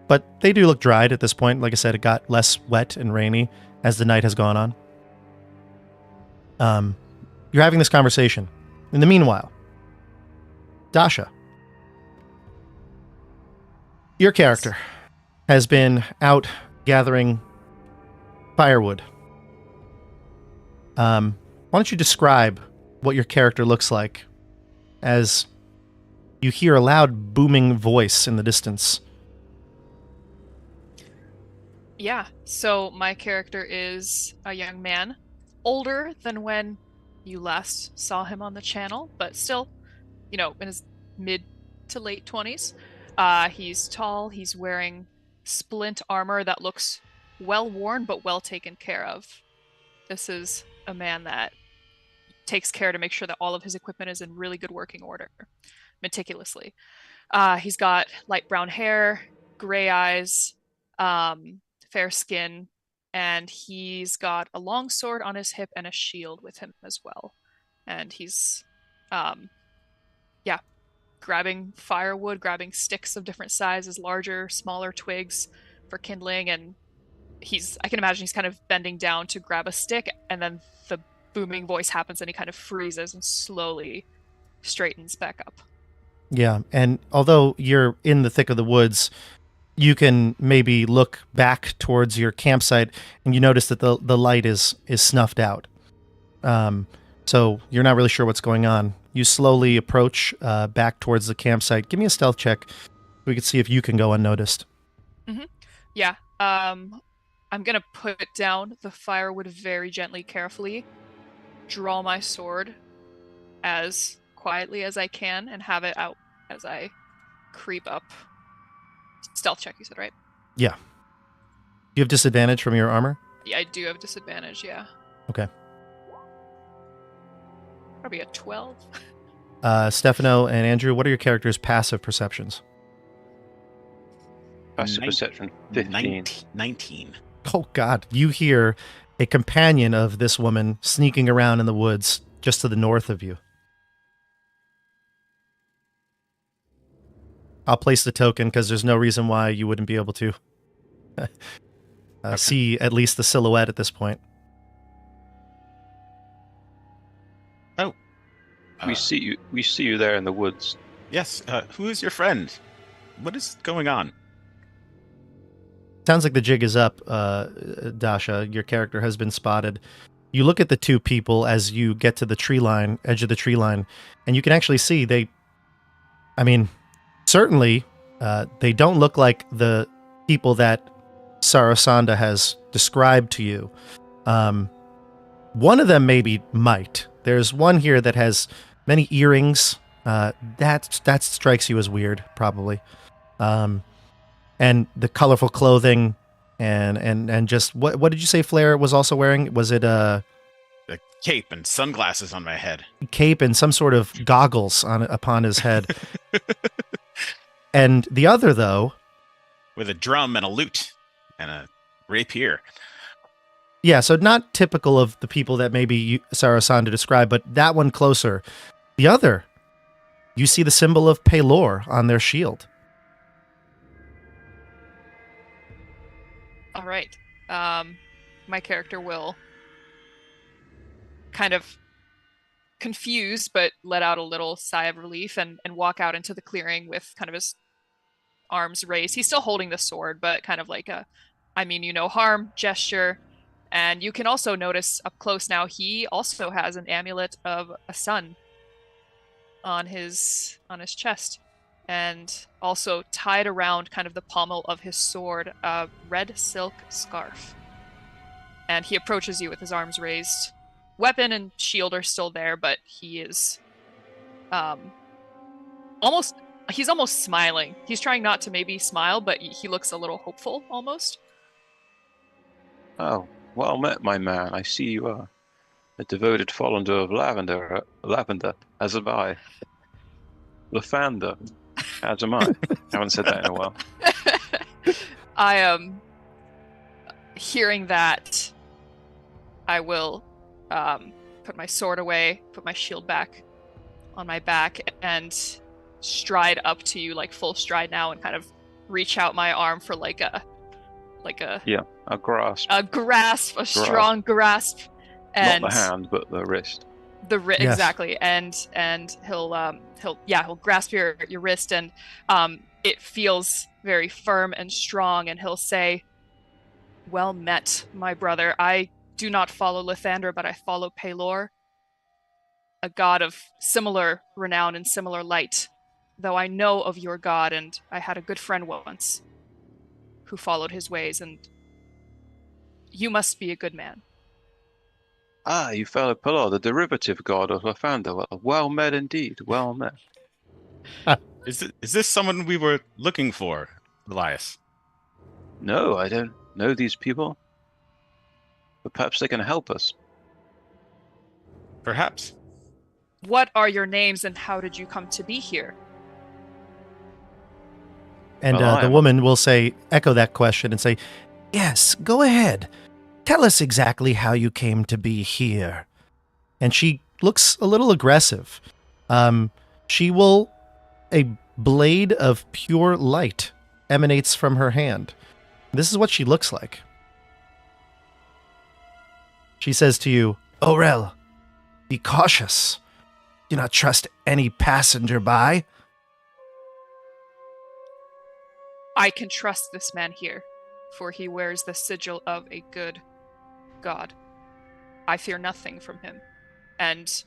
But they do look dried at this point. Like I said, it got less wet and rainy as the night has gone on. You're having this conversation. In the meanwhile, Dasha, your character has been out gathering firewood. Why don't you describe what your character looks like as you hear a loud booming voice in the distance? Yeah, so my character is a young man, older than when you last saw him on the channel, but still, in his mid to late 20s. He's tall, he's wearing splint armor that looks well worn but well taken care of. This is a man that takes care to make sure that all of his equipment is in really good working order, meticulously. He's got light brown hair, gray eyes, fair skin, and he's got a long sword on his hip and a shield with him as well. And he's, grabbing firewood, grabbing sticks of different sizes, larger, smaller twigs for kindling, and I can imagine he's kind of bending down to grab a stick, and then the booming voice happens and he kind of freezes and slowly straightens back up. Yeah, and although you're in the thick of the woods, you can maybe look back towards your campsite and you notice that the light is snuffed out. So you're not really sure what's going on. You slowly approach back towards the campsite. Give me a stealth check so we can see if you can go unnoticed. Mm-hmm. Yeah. I'm going to put down the firewood very gently, carefully, draw my sword as quietly as I can, and have it out as I creep up. Stealth check, you said, right? Yeah. You have disadvantage from your armor? Yeah, I do have disadvantage, yeah. Okay. Probably a 12. Stefano and Andrew, what are your characters' passive perceptions? Passive perception, 15. 19. Oh, God. You hear a companion of this woman sneaking around in the woods just to the north of you. I'll place the token because there's no reason why you wouldn't be able to see at least the silhouette at this point. Oh. We see you there in the woods. Yes. Who is your friend? What is going on? Sounds like the jig is up, Dasha. Your character has been spotted. You look at the two people as you get to the edge of the tree line, and you can actually see certainly they don't look like the people that Sarasanda has described to you. One of them maybe might. There's one here that has many earrings. That strikes you as weird, probably. And the colorful clothing, and just what did you say Flair was also wearing? Was it a cape and sunglasses on my head? Cape and some sort of goggles upon his head. And the other, though, with a drum and a lute and a rapier. Yeah, so not typical of the people that maybe Sarasanda described, but that one closer. The other, you see the symbol of Pelor on their shield. All right. My character will kind of confused, but let out a little sigh of relief and walk out into the clearing with kind of his arms raised. He's still holding the sword, but kind of like a, I mean, you no harm gesture. And you can also notice up close now, he also has an amulet of a sun on his chest. And also tied around kind of the pommel of his sword, a red silk scarf. And he approaches you with his arms raised. Weapon and shield are still there, but he is he's almost smiling. He's trying not to maybe smile, but he looks a little hopeful almost. Oh, well met, my man. I see you are a devoted follower of Lavender, as am I. Lathander, as am I. Haven't said that in a while. I am hearing that. I will put my sword away, put my shield back on my back, and stride up to you, like full stride now, and kind of reach out my arm for like a grasp, a strong grasp, and not the hand, but the wrist. Yes. Exactly, and he'll grasp your wrist, and it feels very firm and strong, and he'll say, "Well met, my brother. I do not follow Lathander, but I follow Pelor, a god of similar renown and similar light. Though I know of your god, and I had a good friend once who followed his ways, and you must be a good man." Ah, you follow Pelor, the derivative god of Lathander. Well met indeed. Well met. Is this someone we were looking for, Elias? No, I don't know these people. But perhaps they can help us. Perhaps. What are your names, and how did you come to be here? And the woman will echo that question and say, "Yes, go ahead. Tell us exactly how you came to be here." And she looks a little aggressive. A blade of pure light emanates from her hand. This is what she looks like. She says to you, "Orel, be cautious. Do not trust any passenger by." I can trust this man here, for he wears the sigil of a good god. I fear nothing from him. And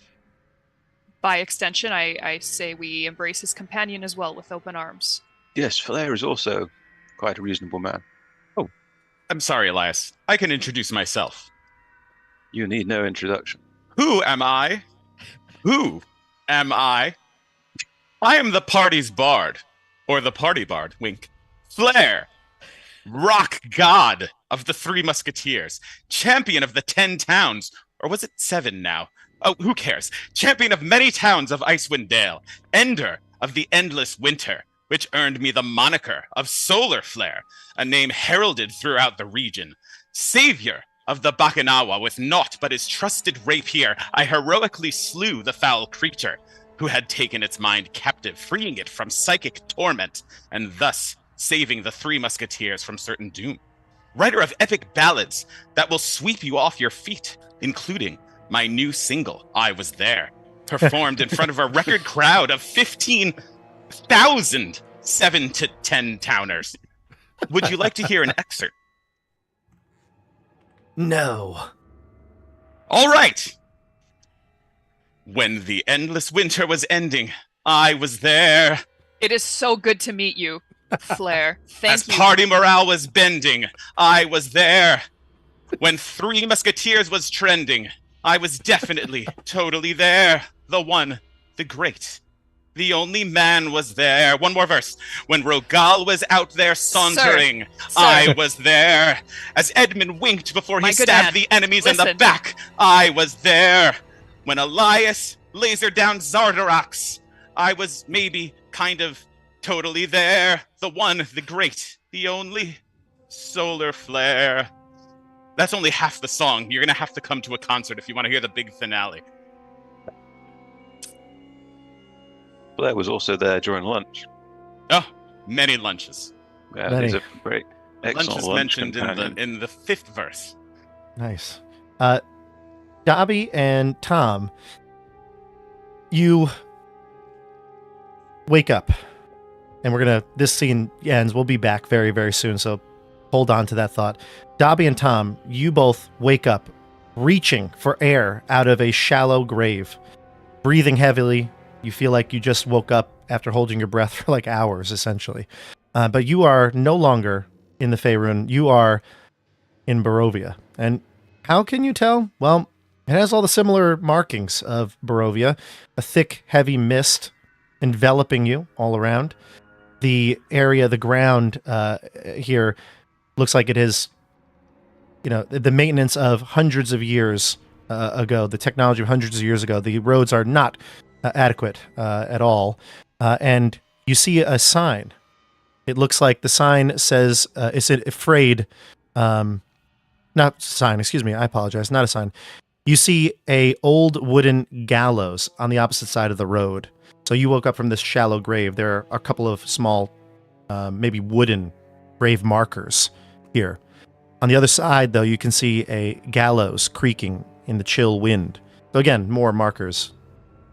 by extension, I say we embrace his companion as well with open arms. Yes, Flair is also quite a reasonable man. Oh, I'm sorry, Elias. I can introduce myself. You need no introduction. Who am I? Who am I? I am the party's bard, or the party bard, wink. Flair, rock god of the Three Musketeers, champion of the 10 towns, or was it 7 now? Oh, who cares? Champion of many towns of Icewind Dale, ender of the endless winter, which earned me the moniker of Solar Flare, a name heralded throughout the region. Savior of the Bakanawa, with naught but his trusted rapier, I heroically slew the foul creature who had taken its mind captive, freeing it from psychic torment, and thus saving the Three Musketeers from certain doom. Writer of epic ballads that will sweep you off your feet, including my new single, I Was There, performed in front of a record crowd of 15,000 7 to 10 towners. Would you like to hear an excerpt? No. All right. When the endless winter was ending, I was there. It is so good to meet you, Flair. As Thank you. party morale was bending, I was there. When Three Musketeers was trending, I was definitely, totally there. The one, the great, the only man was there. One more verse. When Rogal was out there sauntering, Sir. I was there. As Edmund winked before he My good stabbed man, the enemies in the listen. back, I was there. When Elias lasered down Zardarox, I was maybe kind of totally there. The one, the great, the only solar flare. That's only half the song. You're going to have to come to a concert if you want to hear the big finale. Blair was also there during lunch. Oh, many lunches. Yeah, Many. he's a great, excellent Lunch is lunch mentioned companion. in the 5th verse. Nice. Dobby and Tom, you wake up, and this scene ends. We'll be back very, very soon, so hold on to that thought. Dobby and Tom, you both wake up, reaching for air out of a shallow grave, breathing heavily. You feel like you just woke up after holding your breath for like hours, essentially. But you are no longer in the Faerun. You are in Barovia. And how can you tell? Well, it has all the similar markings of Barovia. A thick, heavy mist enveloping you all around. The area, the ground here looks like it is, the maintenance of hundreds of years ago, the technology of hundreds of years ago. The roads are not adequate at all. And you see a sign. It looks like the sign says, it's a frayed, not sign, excuse me, I apologize, not a sign. You see a old wooden gallows on the opposite side of the road. So you woke up from this shallow grave. There are a couple of small, maybe wooden grave markers here. On the other side, though, you can see a gallows creaking in the chill wind. So again, more markers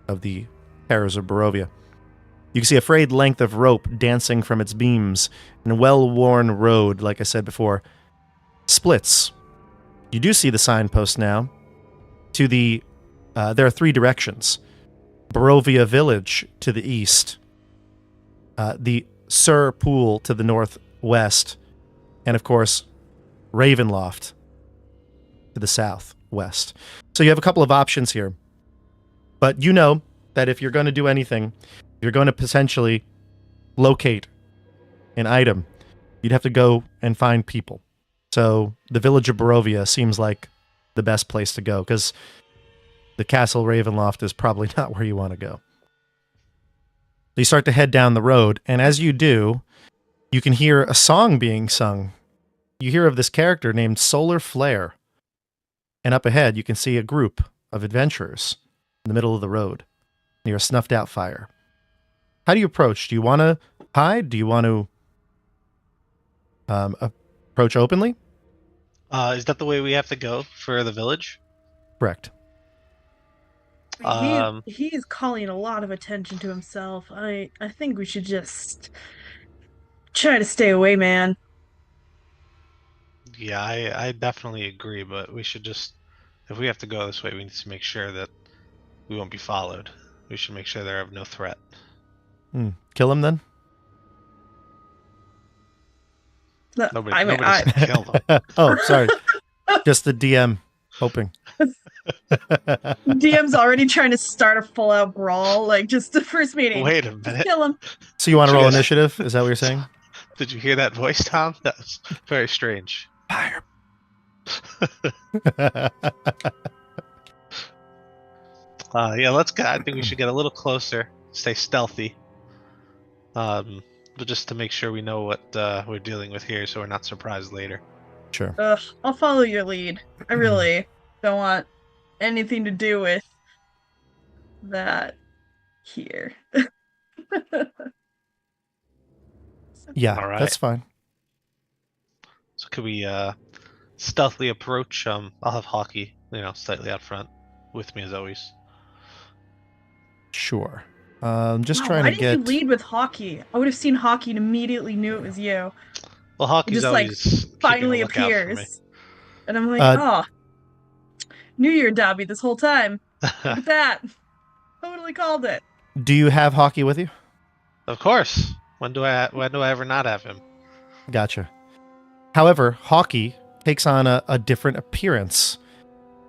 of the terrors of Barovia. You can see a frayed length of rope dancing from its beams, and a well-worn road, like I said before, splits. You do see the signpost now. To the, there are 3 directions. Barovia Village to the east, the Sur Pool to the northwest, and of course, Ravenloft to the southwest. So you have a couple of options here. But you know that if you're going to do anything, you're going to potentially locate an item, you'd have to go and find people. So the village of Barovia seems like the best place to go, because the Castle Ravenloft is probably not where you want to go. You start to head down the road, and as you do, you can hear a song being sung. You hear of this character named Solar Flare. And up ahead, you can see a group of adventurers in the middle of the road, near a snuffed-out fire. How do you approach? Do you want to hide? Do you want to approach openly? Is that the way we have to go for the village? Correct. He's calling a lot of attention to himself. I think we should just try to stay away, man. Yeah, I definitely agree, but we should just, if we have to go this way, we need to make sure that we won't be followed. We should make sure they're of no threat. Kill him then? Nobody should kill them. Oh, sorry. Just the DM hoping. DM's already trying to start a full-out brawl, like just the first meeting. Wait a minute. Kill him. So you want to roll initiative? Is that what you're saying? Did you hear that voice, Tom? That's very strange. Fire. Yeah, let's go. I think we should get a little closer. Stay stealthy. But just to make sure we know what we're dealing with here, so we're not surprised later. Sure. I'll follow your lead. I really don't want anything to do with that here. Yeah, All right. that's fine. So could we stealthily approach? I'll have Hockey, slightly out front with me as always. Sure. Just Wow, trying why to didn't get... you lead with Hockey? I would have seen Hockey and immediately knew it was you. Well, Hockey's just like always keeping a finally lookout for me. appears. And I'm like, oh, knew you were Dobby this whole time. Look at that. Totally called it. Do you have Hockey with you? Of course. When do I ever not have him? Gotcha. However, Hockey takes on a different appearance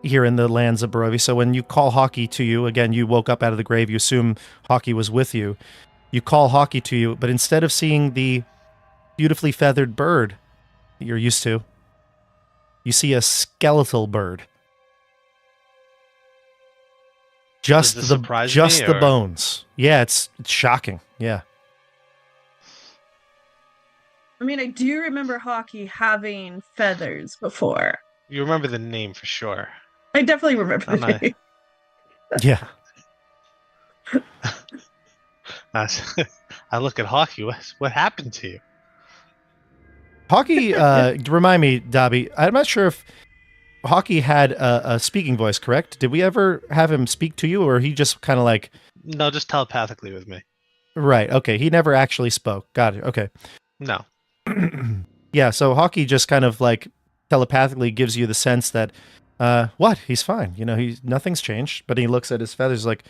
here in the lands of Barovia. So when you call Hockey to you, again, you woke up out of the grave, you assume Hockey was with you. You call Hockey to you, but instead of seeing the beautifully feathered bird that you're used to, you see a skeletal bird. Just Does this the surprise just me, the or- bones. Yeah, it's shocking. Yeah. I mean, I do remember Hockey having feathers before. You remember the name for sure. I definitely remember the Don't I? name. Yeah. I look at Hockey. What happened to you? Hockey, remind me, Dobby, I'm not sure if Hockey had a speaking voice, correct? Did we ever have him speak to you, or he just kind of like... No, just telepathically with me. Right, okay. He never actually spoke. Got it, okay. No. Yeah, so Hockey just kind of like telepathically gives you the sense that, what? He's fine. You know, nothing's changed. But he looks at his feathers like,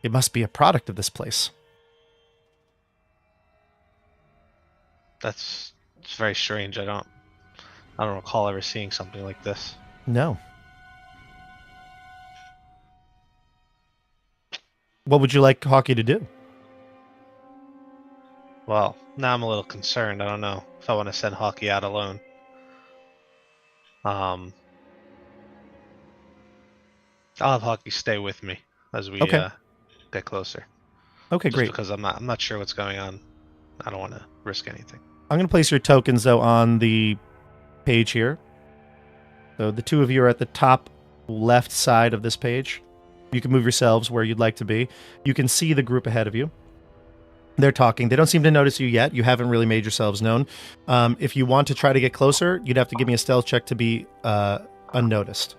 it must be a product of this place. It's very strange. I don't recall ever seeing something like this. No. What would you like Hockey to do? Well, now I'm a little concerned. I don't know if I want to send Hockey out alone. I'll have Hockey stay with me as we get closer. Okay, Just great. because I'm not sure what's going on. I don't want to risk anything. I'm going to place your tokens, though, on the page here. So the two of you are at the top left side of this page. You can move yourselves where you'd like to be. You can see the group ahead of you. They're talking. They don't seem to notice you yet. You haven't really made yourselves known. If you want to try to get closer, you'd have to give me a stealth check to be unnoticed.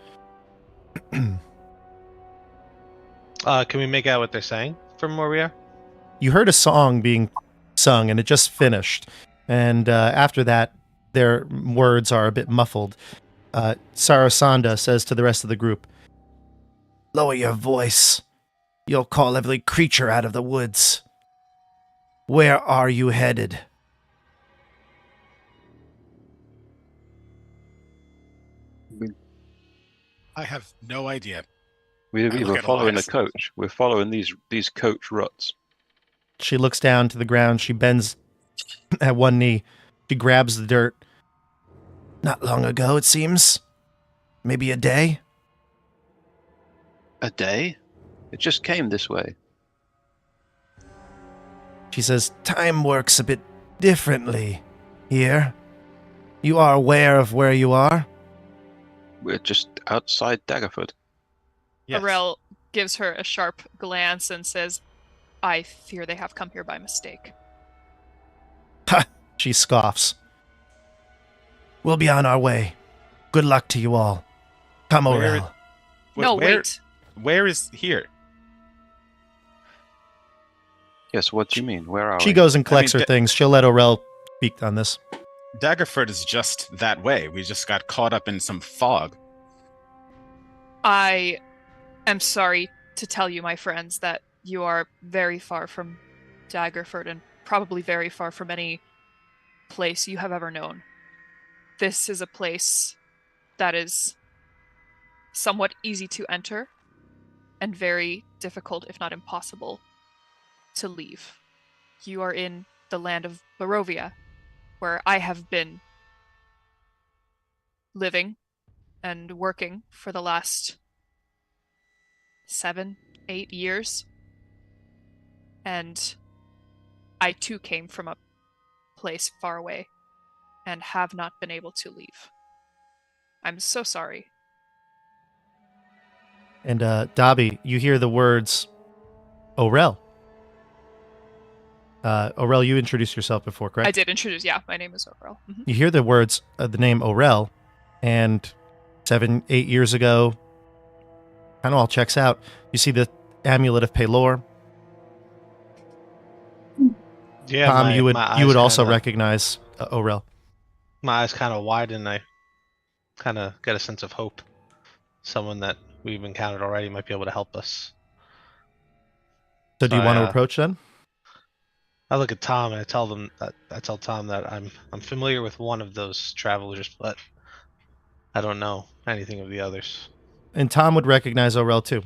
Can we make out what they're saying from where we are? You heard a song being sung, and it just finished. And after that, their words are a bit muffled. Sarasanda says to the rest of the group, "Lower your voice. You'll call every creature out of the woods. Where are you headed?" I have no idea. We look were at following a Elias. coach. We're following these coach ruts. She looks down to the ground. She bends at one knee. She grabs the dirt. "Not long ago, it seems. Maybe a day." A day? It just came this way. She says, "Time works a bit differently here. You are aware of where you are?" We're just outside Daggerford. Yes. Aurel gives her a sharp glance and says, "I fear they have come here by mistake." Ha! She scoffs. "We'll be on our way. Good luck to you all. Come, Where- Aurel." No, where, wait. Where is here? Yes, what do you mean? Where are She we? goes and collects I mean, her things. She'll let Aurel speak on this. Daggerford is just that way. We just got caught up in some fog. I am sorry to tell you, my friends, that you are very far from Daggerford and probably very far from any place you have ever known. This is a place that is somewhat easy to enter and very difficult, if not impossible, to leave. You are in the land of Barovia, where I have been living and working for the last 7, 8 years. And I too came from a place far away and have not been able to leave. I'm so sorry. And Dobby, you hear the words, "Aurel." Aurel, you introduced yourself before, correct? I did introduce, yeah, my name is Aurel. Mhm. You hear the words, the name Aurel, and 7, 8 years ago, kind of all checks out. You see the amulet of Pelor. Yeah, Tom, you would eyes also kinda- recognize Aurel. my eyes kind of widen. I kind of get a sense of hope. Someone that we've encountered already might be able to help us. So do you want to I approach then? I look at Tom and I tell Tom that I'm familiar with one of those travelers, but I don't know anything of the others. And Tom would recognize Orel too.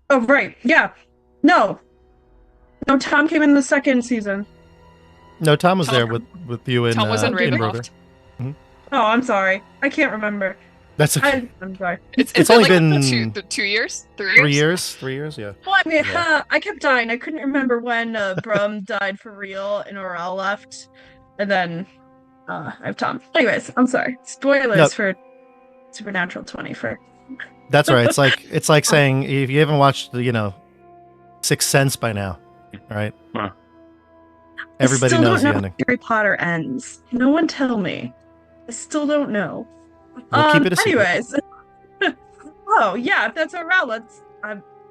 Oh, right. Yeah. No. No, Tom came in the second season. No, Tom was Tom- there with you in Tom was in Barovia. Ravenloft. Oh, I'm sorry. I can't remember. That's okay. I'm sorry. It's only been been like 2 years, 3 years. 3 years. 3 years, yeah. Well, I mean, Yeah. I kept dying. I couldn't remember when Brum died for real and Orel left. And then I have Tom. Anyways, I'm sorry. Spoilers No. for Supernatural 24. That's right. It's like saying if you haven't watched the Sixth Sense by now, right? Huh. Everybody I still knows the don't know ending. how Harry Potter ends. No one tell me. I still don't know. We'll keep it a secret. Anyways. Oh, yeah, if that's Orel, let's...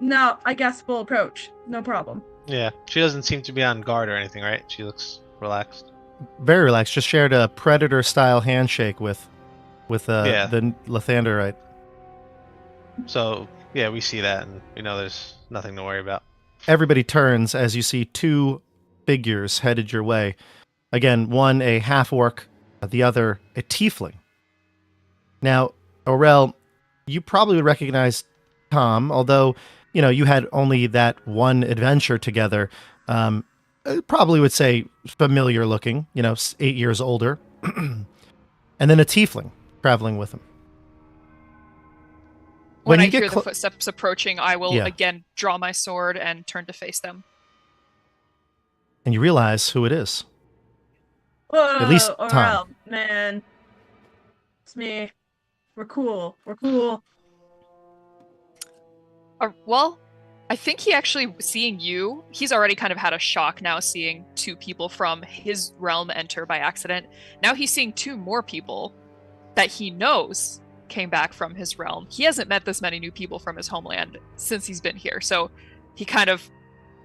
now, I guess we'll approach. No problem. Yeah, she doesn't seem to be on guard or anything, right? She looks relaxed. Very relaxed. Just shared a predator-style handshake with Yeah. the Lathanderite. So yeah, we see that and we know there's nothing to worry about. Everybody turns as you see two figures headed your way. Again, one a half-orc, the other a tiefling. Now, Orel, you probably would recognize Tom, although, you had only that one adventure together. I probably would say familiar looking, 8 years older. And then a tiefling traveling with him. When I you get hear the footsteps approaching, I will again draw my sword and turn to face them. And you realize who it is. Whoa, At least Orel, Tom. man. It's me. We're cool. We're cool. Well, I think he actually, seeing you, he's already kind of had a shock now seeing two people from his realm enter by accident. Now he's seeing two more people that he knows came back from his realm. He hasn't met this many new people from his homeland since he's been here. So he kind of,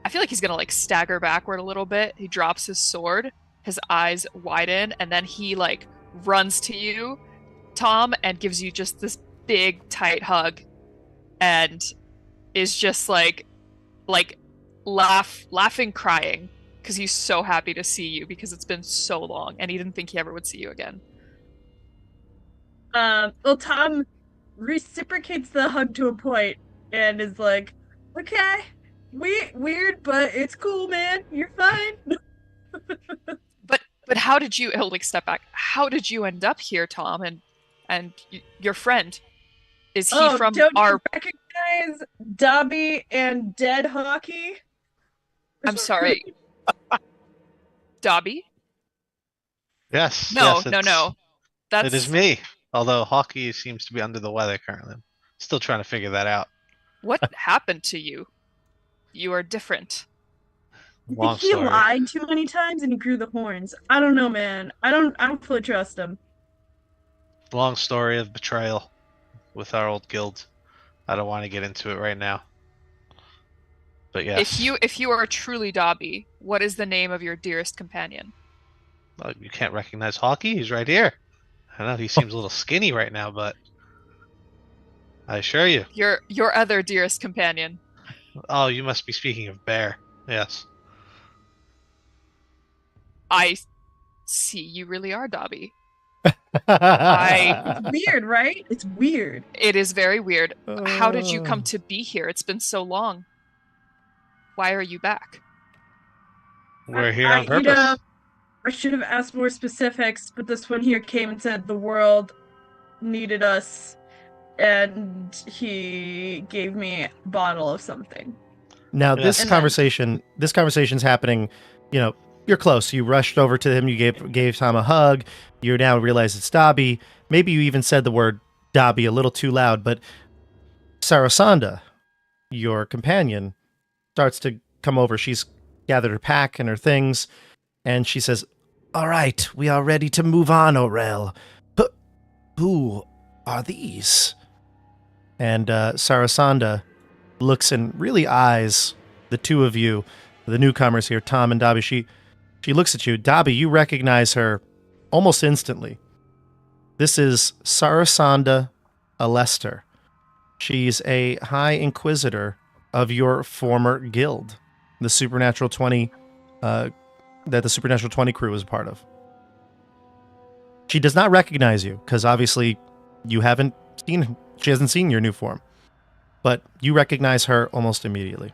I feel like he's going to stagger backward a little bit. He drops his sword, his eyes widen, and then he runs to you, Tom, and gives you just this big tight hug and is just laughing, crying because he's so happy to see you because it's been so long and he didn't think he ever would see you again. Well, Tom reciprocates the hug to a point and is like, okay, weird, but it's cool, man. You're fine. But how did you, he'll step back. How did you end up here, Tom? And your friend, is he from don't our... you recognize Dobby and Dead Hockey? I'm sorry. Dobby? Yes. No. It is me. Although Hockey seems to be under the weather currently. I'm still trying to figure that out. What happened to you? You are different. I think he lied too many times and he grew the horns. I don't know, man. I don't fully trust him. Long story of betrayal with our old guild. I don't want to get into it right now. But yes. If you are truly Dobby, what is the name of your dearest companion? You can't recognize Hockey? He's right here. I know he seems a little skinny right now, but I assure you. Your other dearest companion. Oh, you must be speaking of Bear. Yes. I see you really are Dobby. It's weird, right? It's weird. It is very weird. How did you come to be here? It's been so long. Why are you back? We're here on purpose. I should have asked more specifics, but this one here came and said the world needed us, and he gave me a bottle of something. Now, this conversation's happening, you're close. You rushed over to him, you gave Tom a hug, you now realize it's Dobby. Maybe you even said the word Dobby a little too loud, but Sarasanda, your companion, starts to come over. She's gathered her pack and her things, and she says, "All right, we are ready to move on, Orel. But who are these?" And Sarasanda looks and really eyes the two of you, the newcomers here, Tom and Dobby. She She looks at you. Dobby, you recognize her almost instantly. This is Sarasanda Alester. She's a High Inquisitor of your former guild, the Supernatural 20, that the Supernatural 20 crew was a part of. She does not recognize you, because obviously she hasn't seen your new form. But you recognize her almost immediately.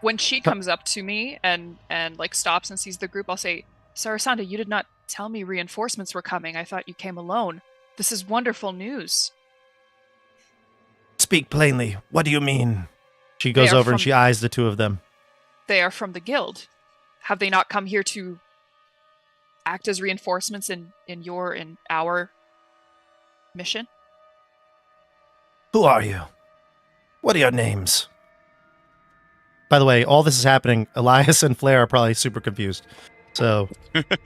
When she comes up to me and like stops and sees the group, I'll say, Sarasanda, you did not tell me reinforcements were coming. I thought you came alone. This is wonderful news. Speak plainly. What do you mean? She goes over and she eyes the two of them. They are from the guild. Have they not come here to act as reinforcements in our mission? Who are you? What are your names? By the way, all this is happening. Elias and Flair are probably super confused. So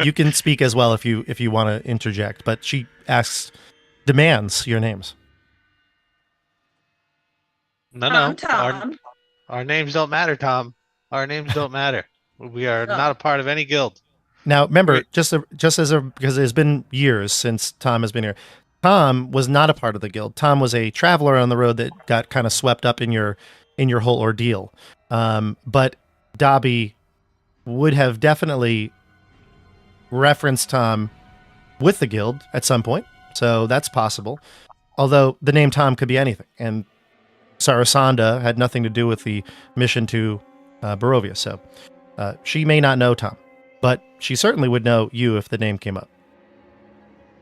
you can speak as well if you want to interject. But she demands your names. No. I'm Tom. Our names don't matter, Tom. Our names don't matter. We are not a part of any guild. Now, remember, because it's been years since Tom has been here. Tom was not a part of the guild. Tom was a traveler on the road that got kind of swept up in your whole ordeal. But Dobby would have definitely referenced Tom with the guild at some point, so that's possible. Although the name Tom could be anything, and Sarasanda had nothing to do with the mission to Barovia, so she may not know Tom, but she certainly would know you if the name came up.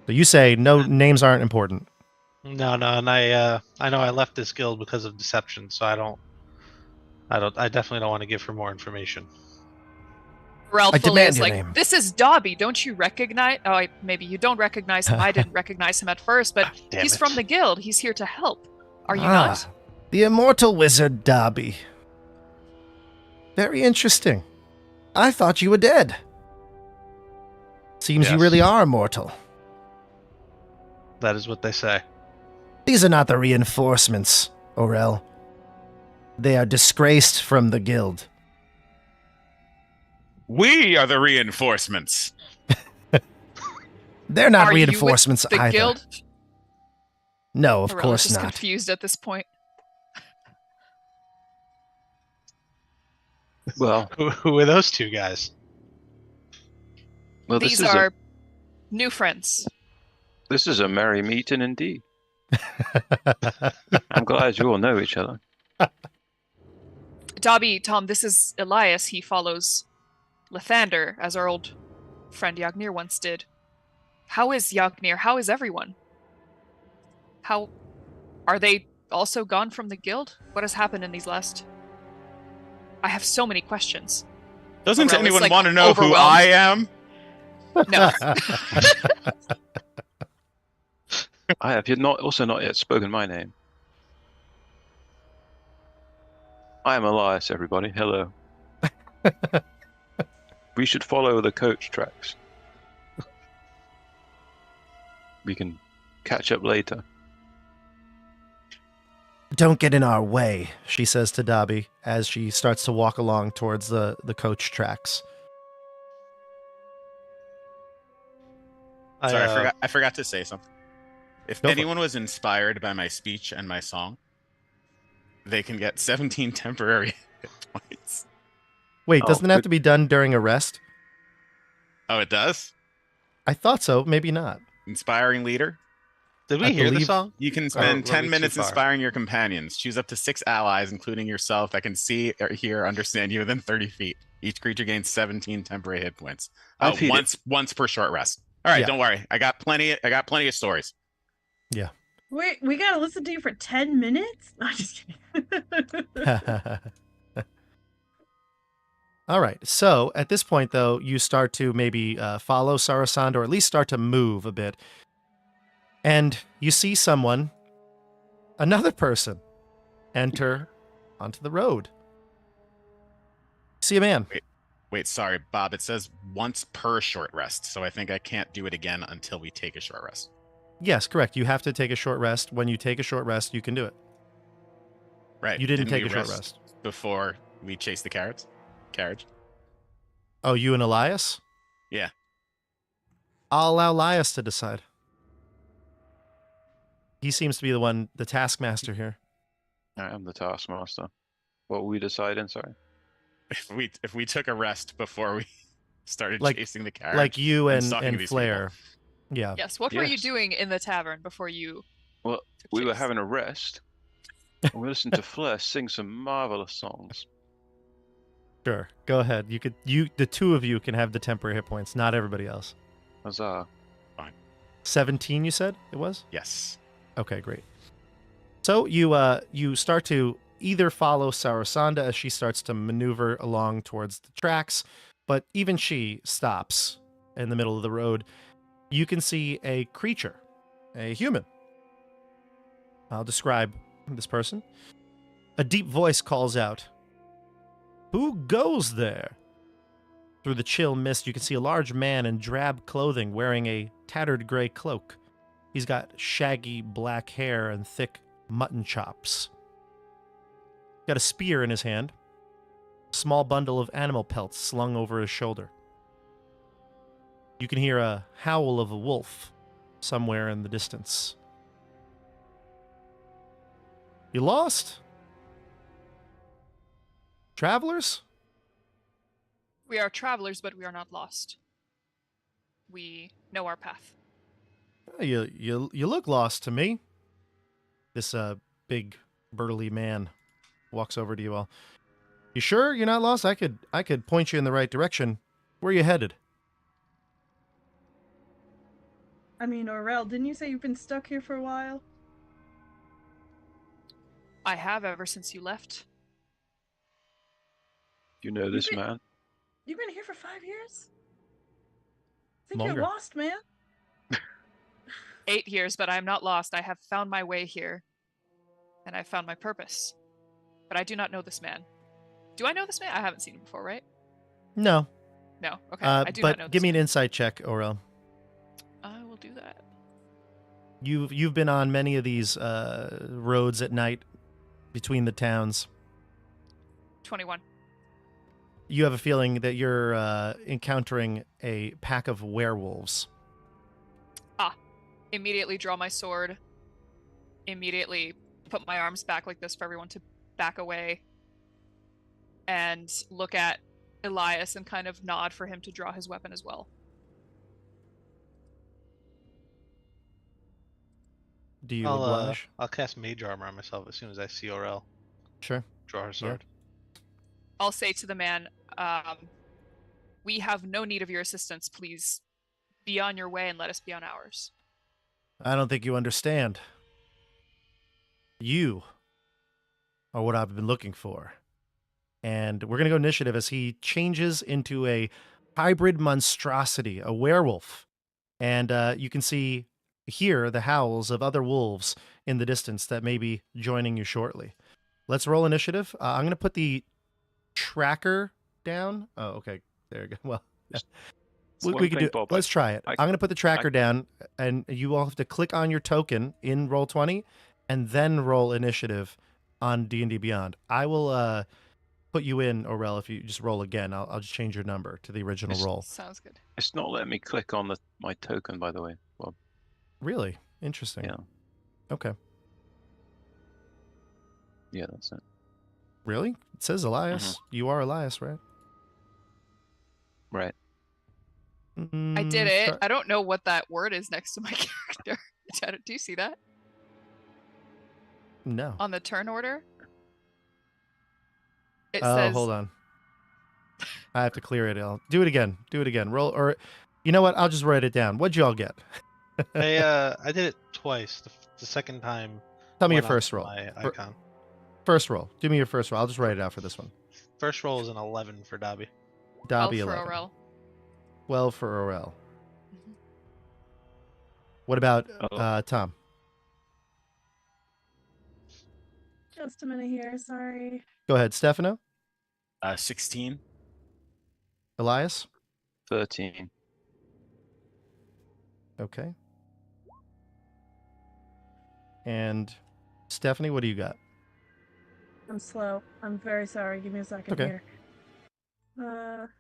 So you say no, names aren't important. No, and I know I left this guild because of deception, so I definitely don't want to give her more information. Ralph is like, name. This is Dobby. Don't you recognize? Oh, maybe you don't recognize him. I didn't recognize him at first, but he's from the guild. He's here to help. Are you not? The immortal wizard Dobby. Very interesting. I thought you were dead. Seems you really are immortal. That is what they say. These are not the reinforcements, Orel. They are disgraced from the guild. We are the reinforcements. They're not reinforcements the either. Guild? No, of Aurella's course just not. confused at this point. Well, Who are those two guys? well, These are new friends. This is a merry meeting indeed. I'm glad you all know each other. Dobby, Tom, this is Elias. He follows Lathander, as our old friend Yagnir once did. How is Yagnir? How is everyone? How are they also gone from the guild? What has happened in these last... I have so many questions. Doesn't Aurella's, anyone like, want to know who overwhelmed. I am? No. I have not yet spoken my name. I am Elias, everybody. Hello. We should follow the coach tracks. We can catch up later. Don't get in our way, she says to Dobby as she starts to walk along towards the coach tracks. Sorry, I forgot to say something. If Go for anyone was inspired by my speech and my song, they can get 17 temporary hit points. Wait, doesn't it have to be done during a rest? Oh, it does? I thought so, maybe not. Inspiring leader. Did we hear the song? You can spend 10 minutes inspiring your companions. Choose up to 6 allies, including yourself, that can see, or hear, or understand you within 30 feet. Each creature gains 17 temporary hit points. Once per short rest. All right, Don't worry. I got plenty of stories. Yeah. Wait, we gotta listen to you for 10 minutes? No, I'm just kidding. All right. So at this point, though, you start to maybe follow Sarasand, or at least start to move a bit. And you see another person, enter onto the road. See a man. Wait, sorry, Bob. It says once per short rest, so I think I can't do it again until we take a short rest. Yes, correct. You have to take a short rest. When you take a short rest, you can do it. Right. You didn't take a short rest before we chase the carriage. Oh, you and Elias? Yeah. I'll allow Elias to decide. He seems to be the taskmaster here. I am the taskmaster. What were we deciding? Sorry. If we took a rest before we started Like- chasing the carriage, Like you and stalking these Flair. people. Yeah. Yes. What were you Yes. doing in the tavern before you? Well, took we were chase? having a rest. And we listened to Flair sing some marvelous songs. Sure. Go ahead. The two of you can have the temporary hit points, not everybody else. Huzzah. 17, you said it was? Yes. Okay, great. So you start to either follow Sarasanda as she starts to maneuver along towards the tracks, but even she stops in the middle of the road. You can see a creature, a human. I'll describe this person. A deep voice calls out, "Who goes there?" Through the chill mist, you can see a large man in drab clothing wearing a tattered gray cloak. He's got shaggy black hair and thick mutton chops. Got a spear in his hand, a small bundle of animal pelts slung over his shoulder. You can hear a howl of a wolf somewhere in the distance. You lost? Travelers? We are travelers, but we are not lost. We know our path. You look lost to me. This big burly man walks over to you all. You sure you're not lost? I could point you in the right direction. Where are you headed? I mean, Aurel, didn't you say you've been stuck here for a while? I have ever since you left. You know this been- man? You've been here for 5 years? I think Longer. you're lost, man. 8 years, but I am not lost. I have found my way here. And I found my purpose. But I do not know this man. Do I know this man? I haven't seen him before, right? No. No. Okay. I do not know But this give me an man. insight check, Aurel. I will do that. You've been on many of these roads at night between the towns. 21. You have a feeling that you're encountering a pack of werewolves. Immediately draw my sword. Immediately put my arms back like this for everyone to back away. And look at Elias and kind of nod for him to draw his weapon as well. Do you oblige? I'll cast Mage Armor on myself as soon as I see Aurel Sure. draw her sword. I'll say to the man, we have no need of your assistance. Please be on your way and let us be on ours. I don't think you understand. You are what I've been looking for. And we're going to go initiative as he changes into a hybrid monstrosity, a werewolf. And you can hear the howls of other wolves in the distance that may be joining you shortly. Let's roll initiative. I'm going to put the tracker down. Oh, okay. There you go. Well, we can do. Let's try it. I'm going to put the tracker down, and you all have to click on your token in Roll20, and then roll initiative on D&D Beyond. I will put you in, Aurel, if you just roll again. I'll just change your number to the original roll. Sounds good. It's not letting me click on my token, by the way. Well, Really? Interesting. yeah. Okay. Yeah, that's it. Really? It says Elias. You are Elias, right? Right. I did it. I don't know what that word is next to my character. Do you see that? No. On the turn order? It Oh, says... hold on. I have to clear it. I'll do it again. Do it again. Roll, or you know what? I'll just write it down. What'd you all get? I did it twice. The second time. Tell me your went first onto roll. My icon. First roll. Do me your first roll. I'll just write it out for this one. First roll is an 11 for Dobby. Dobby 12 for 11. Aurel. 12 for Aurel. Mhm. What about Oh. Tom? Just a minute here, sorry. Go ahead. Stefano? 16. Elias? 13. Okay. And Stephanie, what do you got? I'm slow. I'm very sorry. Give me a second Okay. here.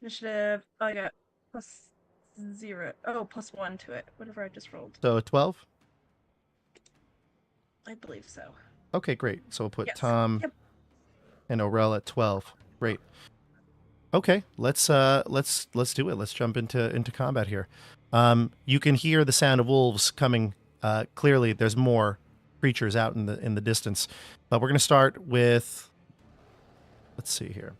Initiative. Oh, I got +0. Oh, +1 to it. Whatever I just rolled. So 12? I believe so. Okay, great. So we'll put Yes. Tom Yep. and Aurel at 12. Great. Okay, let's do it. Let's jump into combat here. You can hear the sound of wolves coming clearly. There's more creatures out in the distance, but we're going to start with. Let's see here.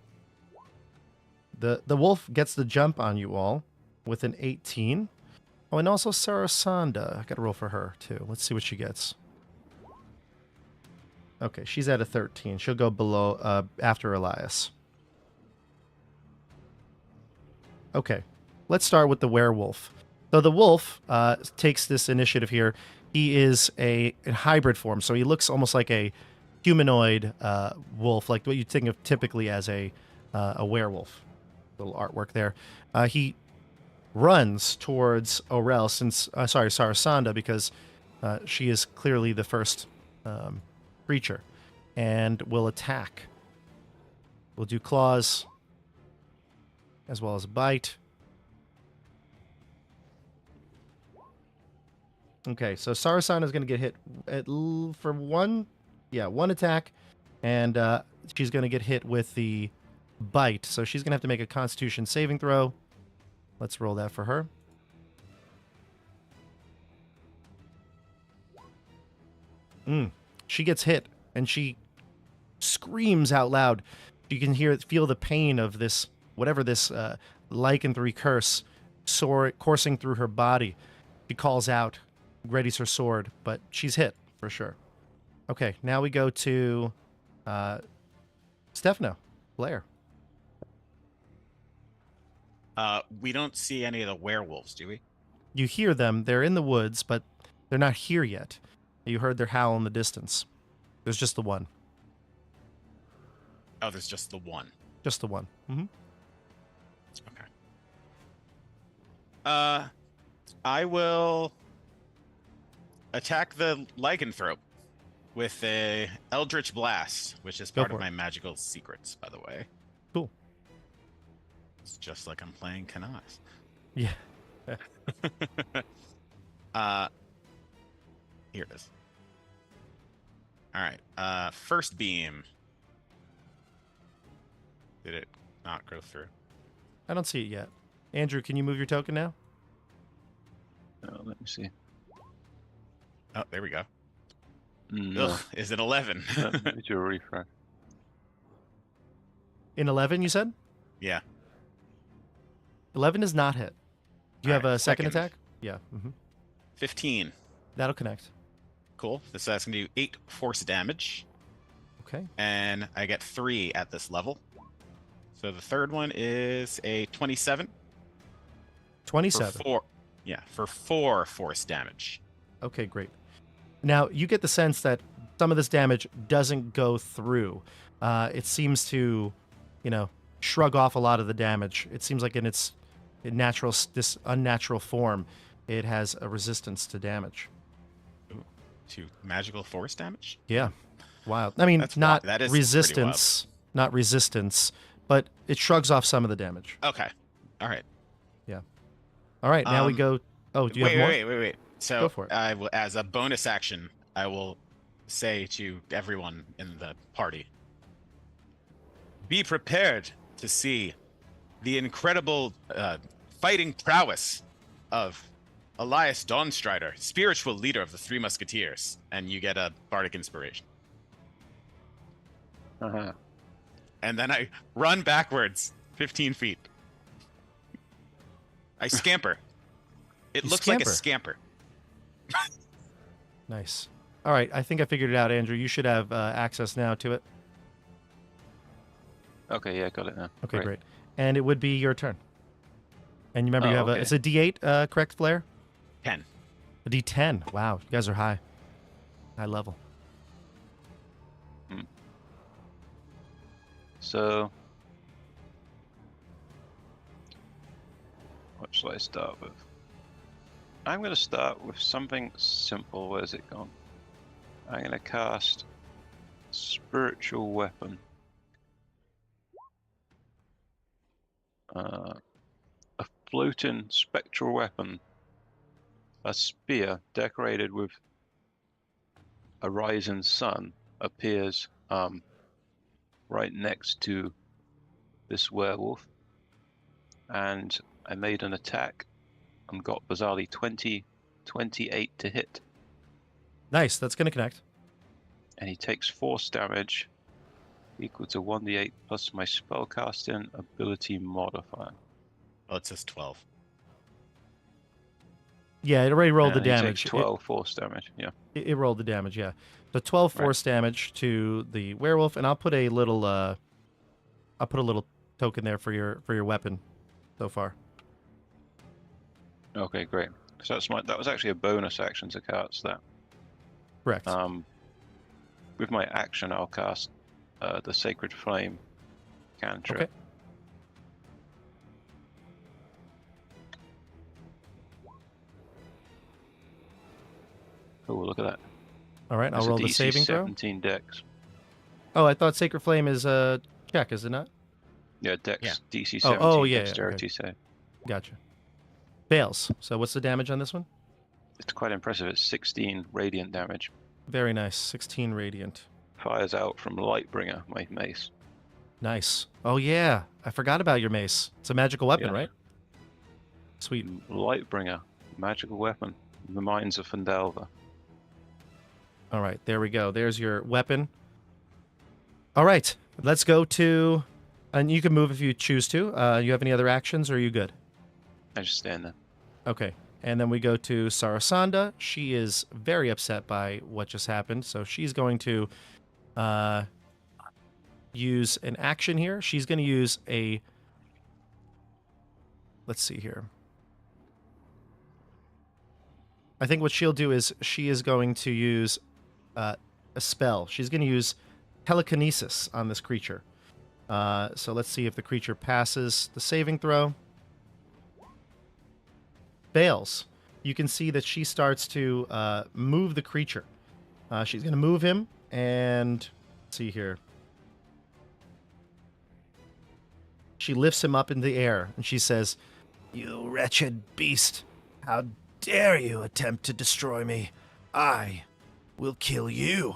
The wolf gets the jump on you all with an 18. Oh, and also Sarasanda. I got to roll for her too. Let's see what she gets. Okay, she's at a 13. She'll go below after Elias. Okay, let's start with the werewolf. So the wolf takes this initiative here. He is a hybrid form, so he looks almost like a humanoid wolf, like what you think of typically as a werewolf. Little artwork there. He runs towards Aurel, Sarasanda, because she is clearly the first creature, and will attack. We'll do claws as well as a bite. Okay, so Sarasana is going to get hit for one attack, and she's going to get hit with the bite. So she's going to have to make a Constitution saving throw. Let's roll that for her. She gets hit, and she screams out loud. You can feel the pain of this, whatever this lycanthropy curse coursing through her body. She calls out, readies her sword, but she's hit for sure. Okay, now we go to Stefano, Blair. We don't see any of the werewolves, do we? You hear them. They're in the woods, but they're not here yet. You heard their howl in the distance. There's just the one. Oh, there's just the one. Just the one. Mm-hmm. Okay. I will attack the lycanthrope with a Eldritch Blast, which is part of my magical secrets, by the way. Cool. It's just like I'm playing Canas. Yeah. Here it is. All right. First beam. Did it not go through? I don't see it yet. Andrew, can you move your token now? Let me see. Oh, there we go. No. Ugh, is it 11? Let me do a refresh. In 11, you said? Yeah. 11 is not hit. Do you have a second second. attack? Yeah. Mm-hmm. 15. That'll connect. Cool. This is going to do 8 force damage. Okay. And I get 3 at this level. So the third one is a 27. 27. For 4 force damage. Okay, great. Now, you get the sense that some of this damage doesn't go through. It seems to, shrug off a lot of the damage. It seems like in its this unnatural form, it has a resistance to damage. Ooh, to magical force damage? Yeah. Wild. I mean, not that is resistance, not resistance, but it shrugs off some of the damage. Okay. All right. Yeah. All right, now we go. Oh, do you have more? Wait. So Go for it. I will, as a bonus action, I will say to everyone in the party, be prepared to see the incredible fighting prowess of Elias Dawnstrider, spiritual leader of the Three Musketeers, and you get a bardic inspiration. Uh-huh. And then I run backwards 15 feet. I scamper. It looks like a scamper. Nice. All right, I think I figured it out, Andrew. You should have access now to it. Okay, yeah, got it now. Okay, great. And it would be your turn. And remember, you have okay. it's a D8, correct, Flair? 10. A D10. Wow, you guys are high level. So, what shall I start with? I'm going to start with something simple. Where's it gone? I'm going to cast Spiritual Weapon A floating spectral weapon. A spear decorated with a rising sun appears right next to this werewolf. And I made an attack and got bizarrely 28 to hit. Nice, that's going to connect. And he takes force damage equal to 1d8 plus my spellcasting ability modifier. Oh, it says 12. Yeah, it already rolled the And he damage. takes 12 force damage, yeah. It rolled the damage, yeah. So 12 force damage to the werewolf, and I'll put a little token there for your weapon so far. Okay, great. So that was actually a bonus action to cast that. Correct. With my action, I'll cast the Sacred Flame cantrip. Okay. Oh, look at that. All right, I'll roll the saving throw. 17 dex. Oh, I thought Sacred Flame is a check, is it not? Yeah, dex, Yeah. DC 17 dexterity save. Gotcha. Fails. So what's the damage on this one? It's quite impressive. It's 16 radiant damage. Very nice. 16 radiant. Fires out from Lightbringer, my mace. Nice. Oh, yeah. I forgot about your mace. It's a magical weapon, Yeah. right? Sweet. Lightbringer, magical weapon. The Mines of Fandalva. All right, there we go. There's your weapon. All right, let's go to... And you can move if you choose to. You have any other actions, or are you good? I just stand there. Okay, and then we go to Sarasanda. She is very upset by what just happened, so she's going to use an action here. She's going to use a... Let's see here. I think what she'll do is she is going to use a spell. She's going to use telekinesis on this creature. So let's see if the creature passes the saving throw. Fails. You can see that she starts to move the creature. She's going to move him, and let's see here. She lifts him up in the air, and she says, "You wretched beast, how dare you attempt to destroy me? I will kill you."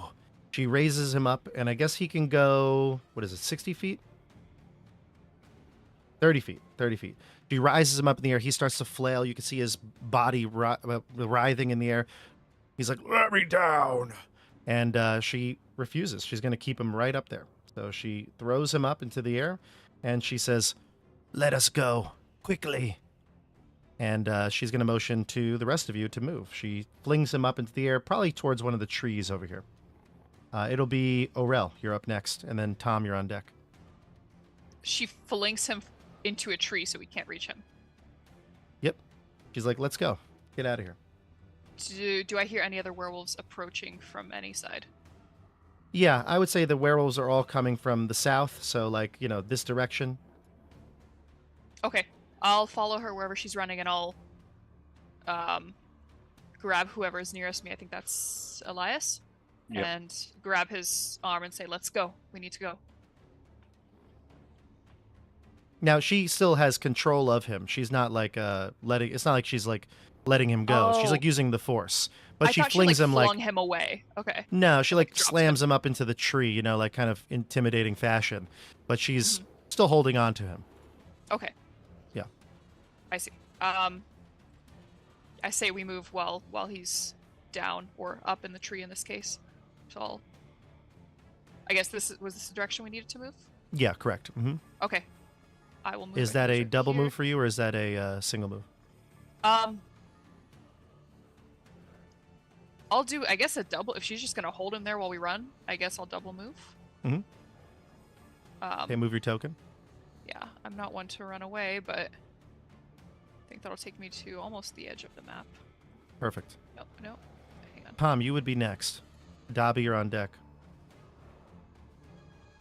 She raises him up, and I guess he can go, 60 feet? 30 feet. 30 feet. She rises him up in the air. He starts to flail. You can see his body writhing in the air. He's like, "Let me down." And she refuses. She's going to keep him right up there. So she throws him up into the air, and she says, "Let us go, quickly." And she's going to motion to the rest of you to move. She flings him up into the air, probably towards one of the trees over here. It'll be Orel. You're up next. And then Tom, you're on deck. She flings him into a tree so we can't reach him. Yep. She's like, "Let's go. Get out of here." Do I hear any other werewolves approaching from any side? Yeah, I would say the werewolves are all coming from the south. So, like, this direction. Okay. I'll follow her wherever she's running, and I'll grab whoever's nearest me. I think that's Elias. Yep. And grab his arm and say, "Let's go. We need to go." Now, she still has control of him. She's not like letting... It's not like she's like letting him go. She's like using the force. But she flings him flung him away. Okay. No, she like drops slams him up into the tree, like kind of intimidating fashion. But she's still holding on to him. Okay. Yeah. I see. I say we move while he's down or up in the tree in this case. So I guess was this the direction we needed to move? Yeah, correct. Mm-hmm. Okay. I will move. Is that a double move for you, or is that a single move? I'll do, I guess, a double. If she's just gonna hold him there while we run, I guess I'll double move. Mm-hmm. Okay, move your token. Yeah, I'm not one to run away, but I think that'll take me to almost the edge of the map. Perfect. No. Hang on. Tom, you would be next. Dobby, you're on deck.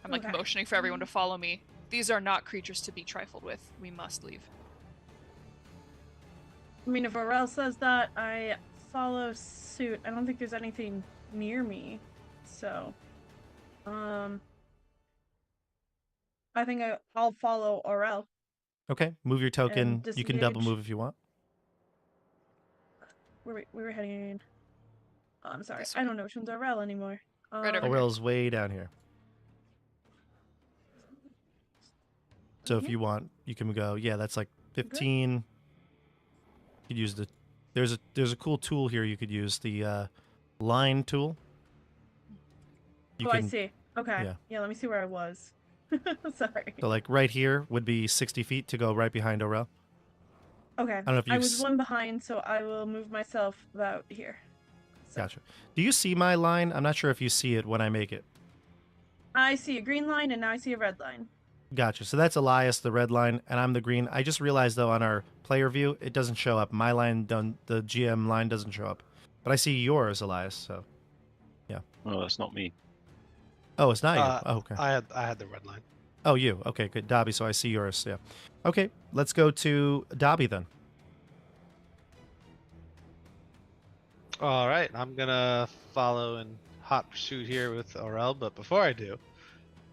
I'm like motioning for everyone to follow me. These are not creatures to be trifled with. We must leave. I mean, if Orel says that, I follow suit. I don't think there's anything near me, so I think I'll follow Orel. Okay, move your token. You can double disengage. move if you want. We were heading. Oh, I'm sorry. This I don't know which one's Aurel anymore. Right over here. Orel's way down here. So if you want, you can go. Yeah, that's like 15. You could use the. There's a cool tool here you could use, the line tool. I see. Okay. Yeah. Yeah. Let me see where I was. Sorry. So like right here would be 60 feet to go right behind Orel. Okay. I don't know if I you. was one behind, so I will move myself about here. So. Gotcha. Do you see my line? I'm not sure if you see it when I make it. I see a green line, and now I see a red line. Gotcha. So that's Elias, the red line, and I'm the green. I just realized though on our player view it doesn't show up. My line the GM line doesn't show up, but I see yours, Elias. So yeah. Well, that's not me. Oh, it's not you. Oh, okay. I had the red line. Oh, you. Okay, good. Dobby, so I see yours. Yeah. Okay, let's go to Dobby then. All right, I'm gonna follow in hot pursuit here with Aurel, but before I do,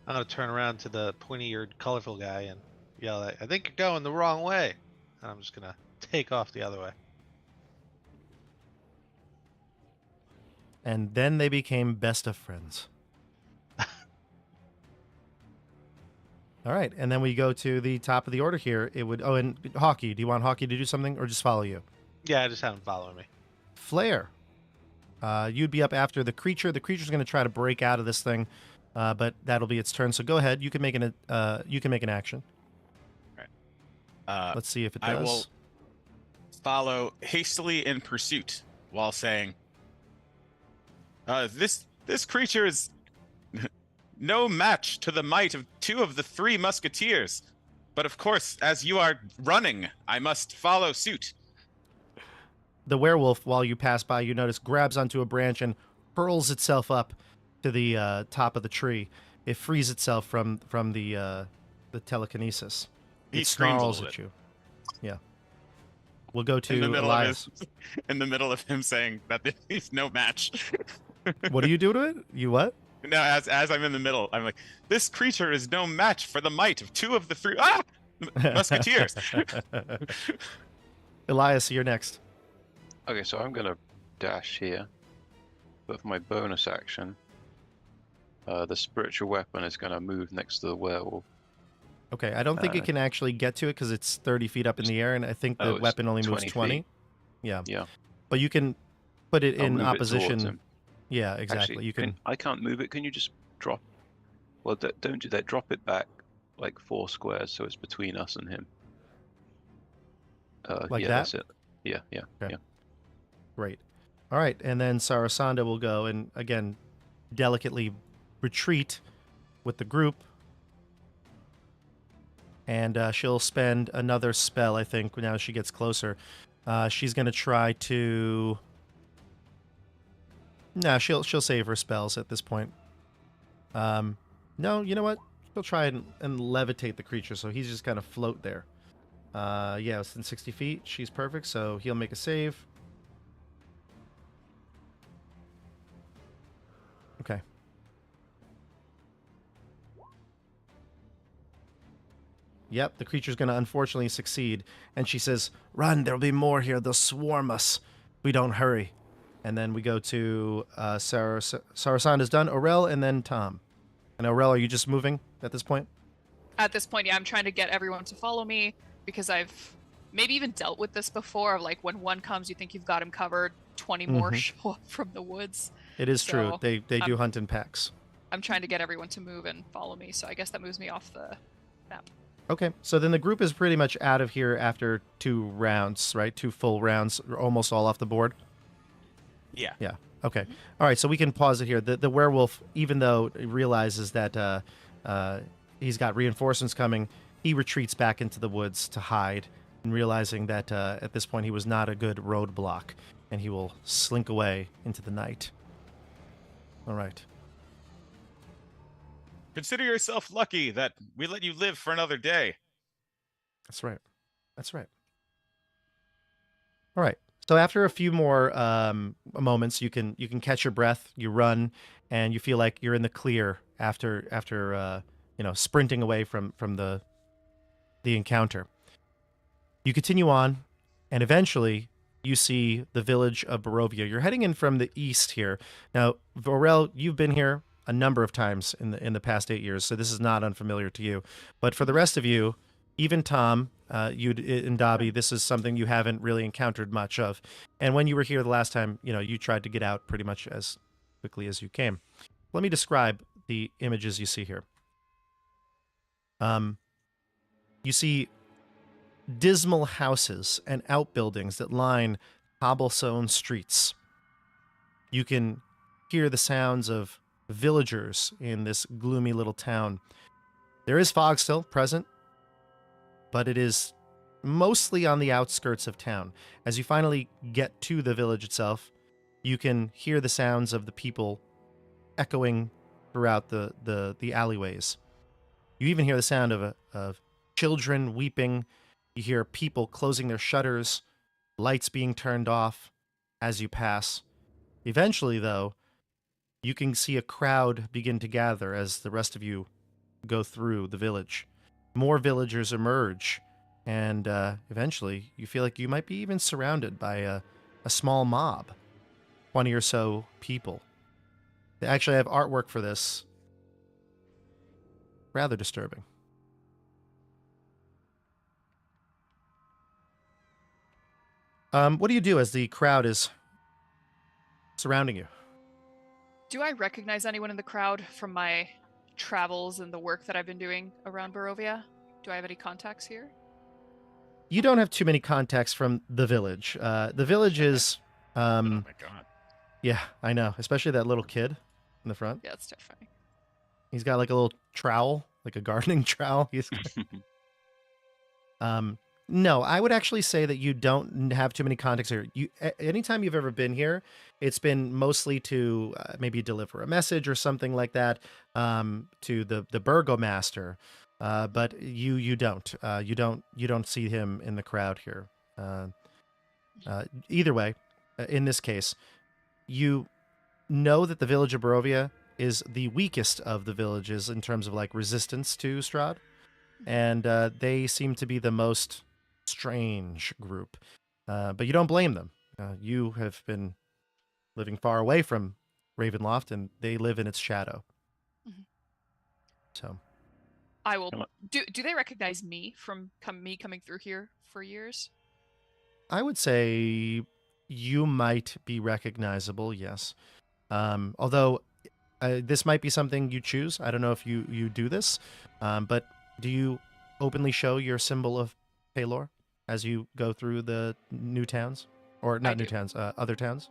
I'm gonna turn around to the pointy-eared, colorful guy and yell, "I think you're going the wrong way!" And I'm just gonna take off the other way. And then they became best of friends. All right, and then we go to the top of the order here. It would. Oh, and Hockey. Do you want Hockey to do something, or just follow you? Yeah, I just had him follow me. Flare. You'd be up after the creature. The creature's going to try to break out of this thing, but that'll be its turn. So go ahead. You can make an action. All right. Let's see if it does. I will follow hastily in pursuit while saying, "This creature is no match to the might of 2 of the 3 musketeers. But of course, as you are running, I must follow suit." The werewolf, while you pass by, you notice, grabs onto a branch and hurls itself up to the top of the tree. It frees itself from the telekinesis. He It screams a snarls little at bit. you. Yeah. We'll go to in the middle Elias. in the middle of him saying that he's no match. What do you do to it? You what? No, as I'm in the middle, I'm like, "This creature is no match for the might of 2 of the 3 musketeers." Elias, you're next. Okay, so I'm gonna dash here, but for my bonus action, the spiritual weapon is gonna move next to the werewolf. Okay, I don't think it can actually get to it because it's 30 feet up in the air, and I think the weapon only moves 20. Feet. Yeah. Yeah. But you can put it I'll in move it towards opposition. him. Yeah, exactly. Actually, you can. I can't move it. Can you just drop? Well, don't do that. Drop it back like 4 squares, so it's between us and him. Like yeah, that? That's it. Yeah. Okay. Yeah. Great. All right, and then Sarasanda will go and again delicately retreat with the group, and she'll spend another spell. I think now she gets closer. She's going to try to. No, she'll save her spells at this point. No, you know what? She'll try and levitate the creature, so he's just kind of float there. Yeah, within 60 feet. She's perfect, so he'll make a save. Okay. Yep, the creature's going to unfortunately succeed. And she says, "Run, there'll be more here. They'll swarm us. We don't hurry." And then we go to Sarasanda's done, Aurel, and then Tom. And Aurel, are you just moving at this point? At this point, yeah, I'm trying to get everyone to follow me because I've maybe even dealt with this before. Of like when one comes, you think you've got him covered. 20 more show up from the woods. It is So, true. They do hunt in packs. I'm trying to get everyone to move and follow me, so I guess that moves me off the map. Okay, so then the group is pretty much out of here after 2 rounds, right? 2 full rounds, almost all off the board. Yeah. Yeah. Okay. All right. So we can pause it here. The werewolf, even though he realizes that he's got reinforcements coming, he retreats back into the woods to hide, and realizing that at this point he was not a good roadblock, and he will slink away into the night. All right. Consider yourself lucky that we let you live for another day. That's right. That's right. All right. So after a few more moments, you can catch your breath, you run, and you feel like you're in the clear after sprinting away from the encounter. You continue on, and eventually you see the village of Barovia. You're heading in from the east here. Now, Vorel, you've been here a number of times in the past 8 years, so this is not unfamiliar to you. But for the rest of you, even Tom, you and Dobby, this is something you haven't really encountered much of. And when you were here the last time, you tried to get out pretty much as quickly as you came. Let me describe the images you see here. You see dismal houses and outbuildings that line cobblestone streets. You can hear the sounds of villagers in this gloomy little town. There is fog still present, but it is mostly on the outskirts of town. As you finally get to the village itself, you can hear the sounds of the people echoing throughout the alleyways. You even hear the sound of children weeping. You hear people closing their shutters, lights being turned off as you pass. Eventually, though, you can see a crowd begin to gather as the rest of you go through the village. More villagers emerge, and eventually you feel like you might be even surrounded by a small mob, 20 or so people. They actually have artwork for this. Rather disturbing. What do you do as the crowd is surrounding you? Do I recognize anyone in the crowd from my travels and the work that I've been doing around Barovia? Do I have any contacts here? You don't have too many contacts from the village. The village is... Oh my god. Yeah, I know. Especially that little kid in the front. Yeah, that's terrifying. He's got like a little trowel, like a gardening trowel. No, I would actually say that you don't have too many contacts here. Anytime you've ever been here, it's been mostly to maybe deliver a message or something like that to the burgomaster. But you don't see him in the crowd here. Either way, in this case, you know that the village of Barovia is the weakest of the villages in terms of like resistance to Strahd, and they seem to be the most strange group. But you don't blame them. You have been living far away from Ravenloft, and they live in its shadow. Mhm. So I will. Do they recognize me from me coming through here for years? I would say you might be recognizable, yes. Although this might be something you choose. I don't know if you do this, but do you openly show your symbol of Paylor as you go through the new towns? Or not new towns, other towns?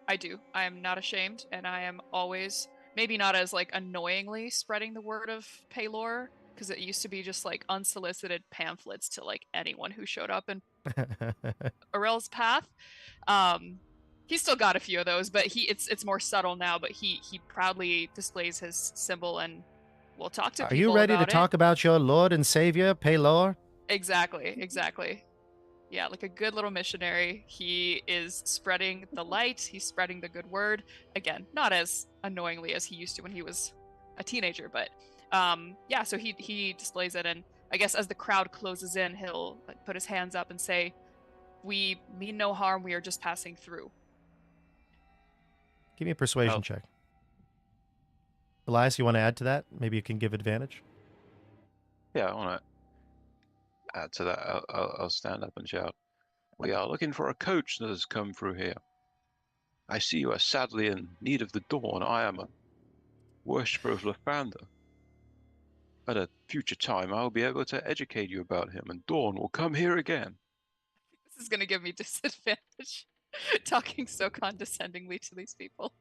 I do. I am not ashamed, and I am always, maybe not as like annoyingly spreading the word of Paylor, because it used to be just like unsolicited pamphlets to like anyone who showed up in Aurel's path. He's still got a few of those, but it's more subtle now. But he proudly displays his symbol, and will talk to people. Are you ready to talk about your Lord and Savior, Paylor? Exactly. Yeah, like a good little missionary. He is spreading the light. He's spreading the good word. Again, not as annoyingly as he used to when he was a teenager, but yeah. So he displays it, and I guess as the crowd closes in, he'll like, put his hands up and say, "We mean no harm. We are just passing through." Give me a persuasion check. Elias, you want to add to that? Maybe you can give advantage. Yeah, I want to add to that. I'll stand up and shout, "We are looking for a coach that has come through here. I see you are sadly in need of the dawn. I am a worshipper of Lathander. At a future time, I'll be able to educate you about him, and Dawn will come here again." This is going to give me disadvantage, talking so condescendingly to these people.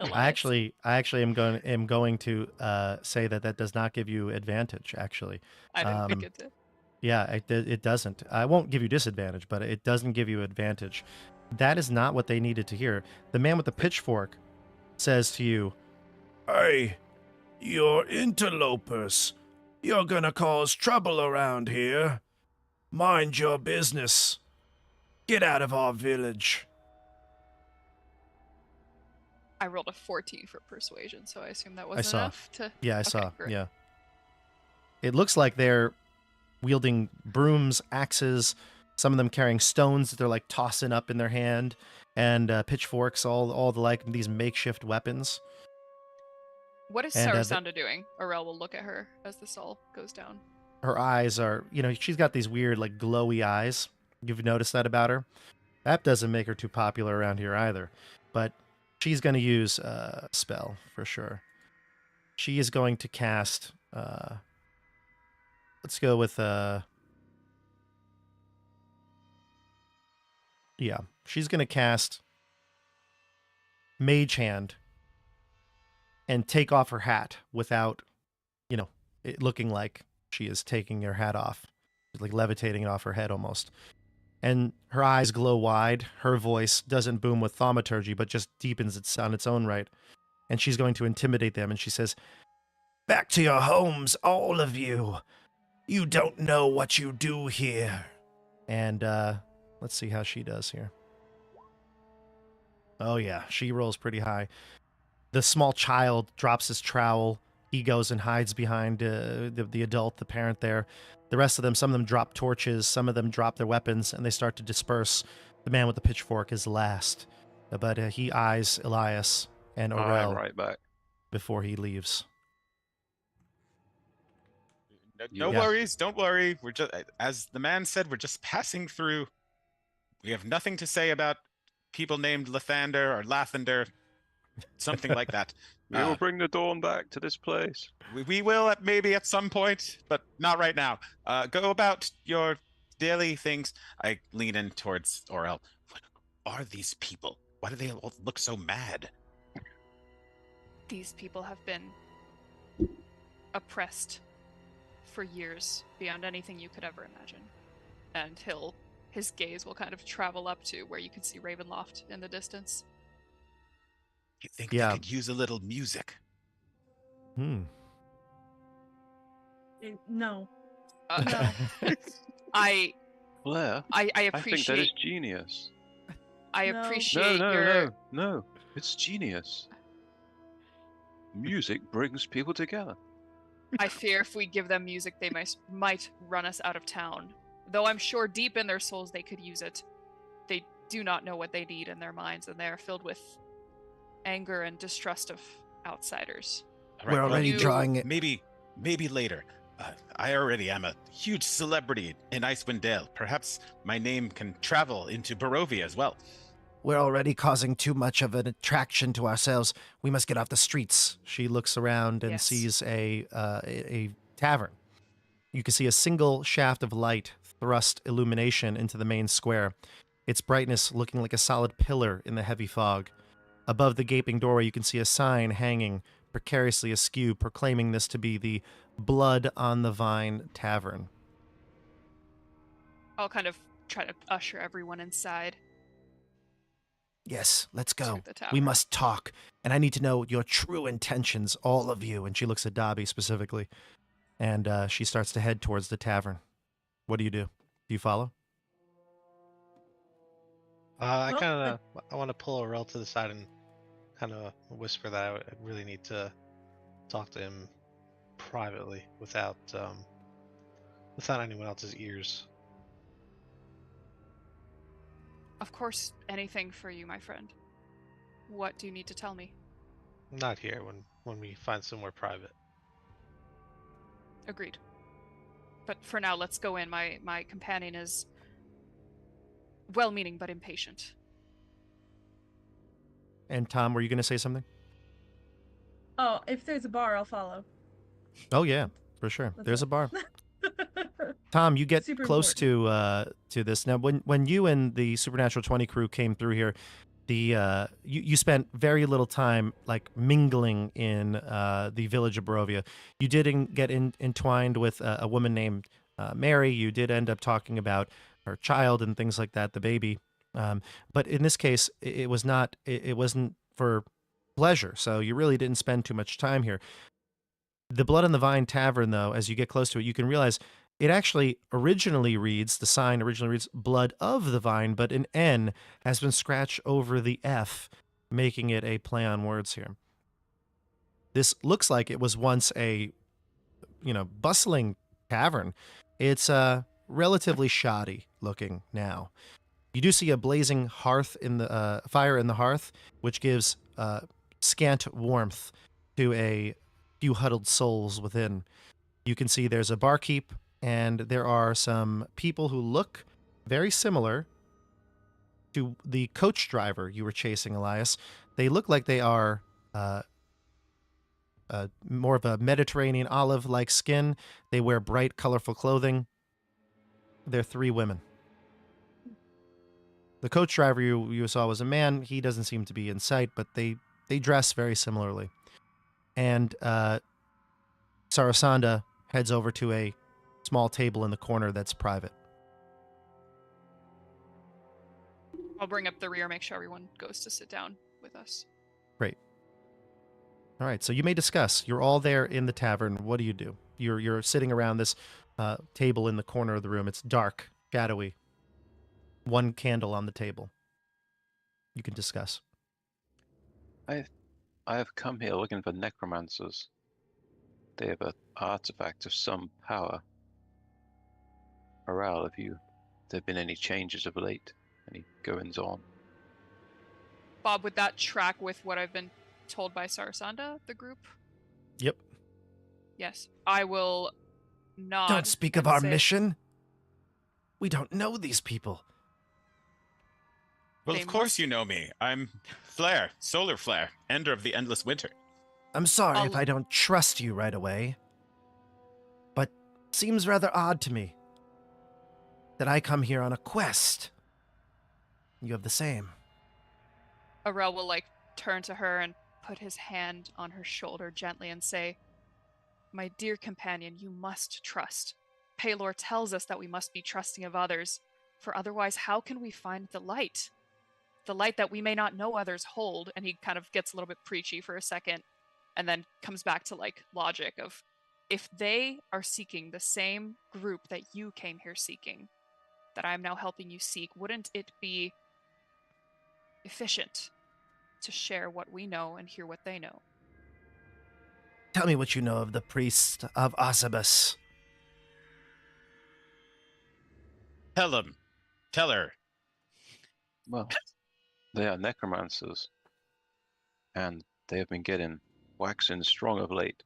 I actually am going to say that does not give you advantage. Actually, I didn't think it did. Yeah, it doesn't. I won't give you disadvantage, but it doesn't give you advantage. That is not what they needed to hear. The man with the pitchfork says to you, "Hey, you're interlopers. You're gonna cause trouble around here. Mind your business. Get out of our village." I rolled a 14 for persuasion, so I assume that I wasn't saw. enough to... Yeah, I Okay, saw. great. Yeah. It looks like they're wielding brooms, axes, Some of them carrying stones that they're like tossing up in their hand, and pitchforks, all the like these makeshift weapons. What is And, Sarasunda doing? Aurel will look at her as this all goes down. Her eyes are, she's got these weird like glowy eyes. You've noticed that about her. That doesn't make her too popular around here either. But she's going to use a spell for sure. She is going to cast. Let's go with. Yeah, she's going to cast Mage Hand and take off her hat without, it looking like she is taking her hat off, like levitating it off her head almost. And her eyes glow wide. Her voice doesn't boom with thaumaturgy, but just deepens it on its own right. And she's going to intimidate them. And she says, Back to your homes, all of you. You don't know what you do here. And let's see how she does here. Oh, yeah, she rolls pretty high. The small child drops his trowel. He goes and hides behind the adult, the parent there. The rest of them, some of them drop torches, some of them drop their weapons, and they start to disperse. The man with the pitchfork is last. But he eyes Elias and Aurel right back. before he leaves. No worries, don't worry. We're just, as the man said, we're just passing through. We have nothing to say about people named Lathander or Lathander, something like that. We will bring the dawn back to this place. We will maybe at some point, but not right now. Go about your daily things. I lean in towards Aurel. What are these people? Why do they all look so mad? These people have been oppressed for years beyond anything you could ever imagine. And his gaze will kind of travel up to where you can see Ravenloft in the distance. You think they could use a little music? No. No. Blair, I I think appreciate. that is genius. I No. appreciate No, your. no. It's genius. Music brings people together. I fear if we give them music, they might run us out of town. Though I'm sure deep in their souls they could use it. They do not know what they need in their minds, and they are filled with anger and distrust of outsiders. All We're already drawing it. Maybe later. I already am a huge celebrity in Icewind Dale. Perhaps my name can travel into Barovia as well. We're already causing too much of an attraction to ourselves. We must get off the streets. She looks around and Yes. sees a tavern. You can see a single shaft of light thrust illumination into the main square, its brightness looking like a solid pillar in the heavy fog. Above the gaping doorway, you can see a sign hanging precariously askew, proclaiming this to be the Blood on the Vine Tavern. I'll kind of try to usher everyone inside. Yes, let's go. To the We tavern. must talk, and I need to know your true intentions, all of you. And she looks at Dobby specifically, and she starts to head towards the tavern. What do you do? Do you follow? I Well, kind of I want to pull Aurel to the side and kind of whisper that I really need to talk to him privately without anyone else's ears. Of course, anything for you, my friend. What do you need to tell me? Not here. When we find somewhere private. Agreed. But for now, let's go in. My companion is well-meaning but impatient. And Tom, were you going to say something? Oh, if there's a bar, I'll follow. Oh yeah, for sure. Let's There's go. a bar. Tom, you get Super close to this. Now, when you and the Supernatural 20 crew came through here, you spent very little time like mingling in the village of Barovia. You did get entwined with a woman named Mary. You did end up talking about her child and things like that, the baby. But in this case, it was not. It wasn't for pleasure. So you really didn't spend too much time here. The Blood on the Vine Tavern, though, as you get close to it, you can realize it actually the sign originally reads Blood of the Vine, but an N has been scratched over the F, making it a play on words here. This looks like it was once a, bustling tavern. It's relatively shoddy. looking now. You do see a blazing hearth in the fire in the hearth, which gives scant warmth to a few huddled souls within. You can see there's a barkeep, and there are some people who look very similar to the coach driver you were chasing, Elias. They look like they are more of a Mediterranean olive-like skin. They wear bright, colorful clothing. They're 3 women. The coach driver you saw was a man. He doesn't seem to be in sight, but they dress very similarly. And Sarasanda heads over to a small table in the corner that's private. I'll bring up the rear, make sure everyone goes to sit down with us. Great. All right, so you may discuss. You're all there in the tavern. What do you do? You're sitting around this table in the corner of the room. It's dark, shadowy. 1 candle on the table. You can discuss. I have come here looking for necromancers. They have an artifact of some power. Morale, have there been any changes of late? Any goings on? Bob, would that track with what I've been told by Sarasanda, the group? Yep. Yes. I will nod. Don't speak of our mission. We don't know these people. Well, of course you know me. I'm Flare, Solar Flare, Ender of the Endless Winter. I'm sorry if I don't trust you right away, but seems rather odd to me that I come here on a quest. You have the same. Arel will turn to her and put his hand on her shoulder gently and say, "My dear companion, you must trust. Paylor tells us that we must be trusting of others, for otherwise how can we find the light? The light that we may not know others hold." And he kind of gets a little bit preachy for a second and then comes back to logic of, if they are seeking the same group that you came here seeking, that I'm now helping you seek, wouldn't it be efficient to share what we know and hear what they know? Tell me what you know of the priest of Osibus. Tell her. Well, they are necromancers, and they have been getting waxing strong of late.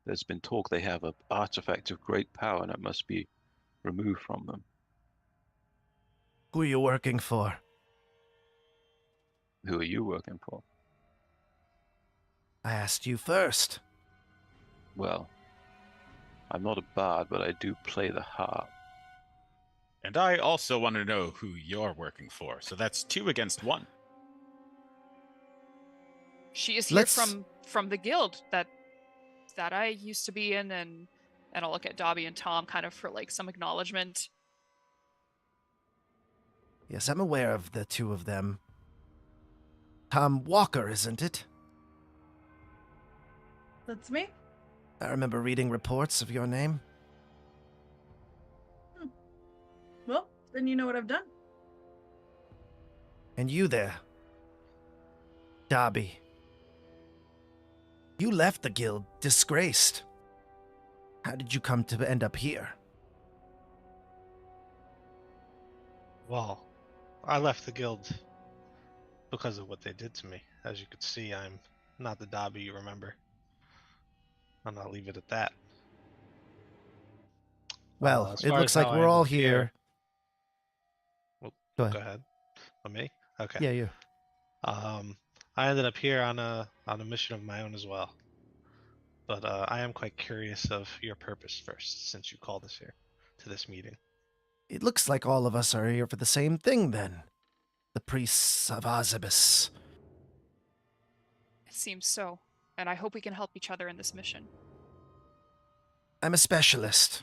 There's been talk they have an artifact of great power, and it must be removed from them. Who are you working for? Who are you working for? I asked you first. Well, I'm not a bard, but I do play the harp. And I also want to know who you're working for, so that's 2 against 1. She is here from the guild that I used to be in, and I'll look at Dobby and Tom kind of for some acknowledgement. Yes, I'm aware of the 2 of them. Tom Walker, isn't it? That's me. I remember reading reports of your name. Well, then you know what I've done. And you there, Dobby. You left the guild disgraced. How did you come to end up here? Well, I left the guild because of what they did to me. As you could see, I'm not the Dobby you remember. And I'll leave it at that. Well, as it far looks as like how I we're all ended up here. Well, Go go ahead. ahead. For me? Okay. Yeah, you. I ended up here on a mission of my own as well. But I am quite curious of your purpose first, since you called us here to this meeting. It looks like all of us are here for the same thing, then. The priests of Osibus. It seems so, and I hope we can help each other in this mission. I'm a specialist.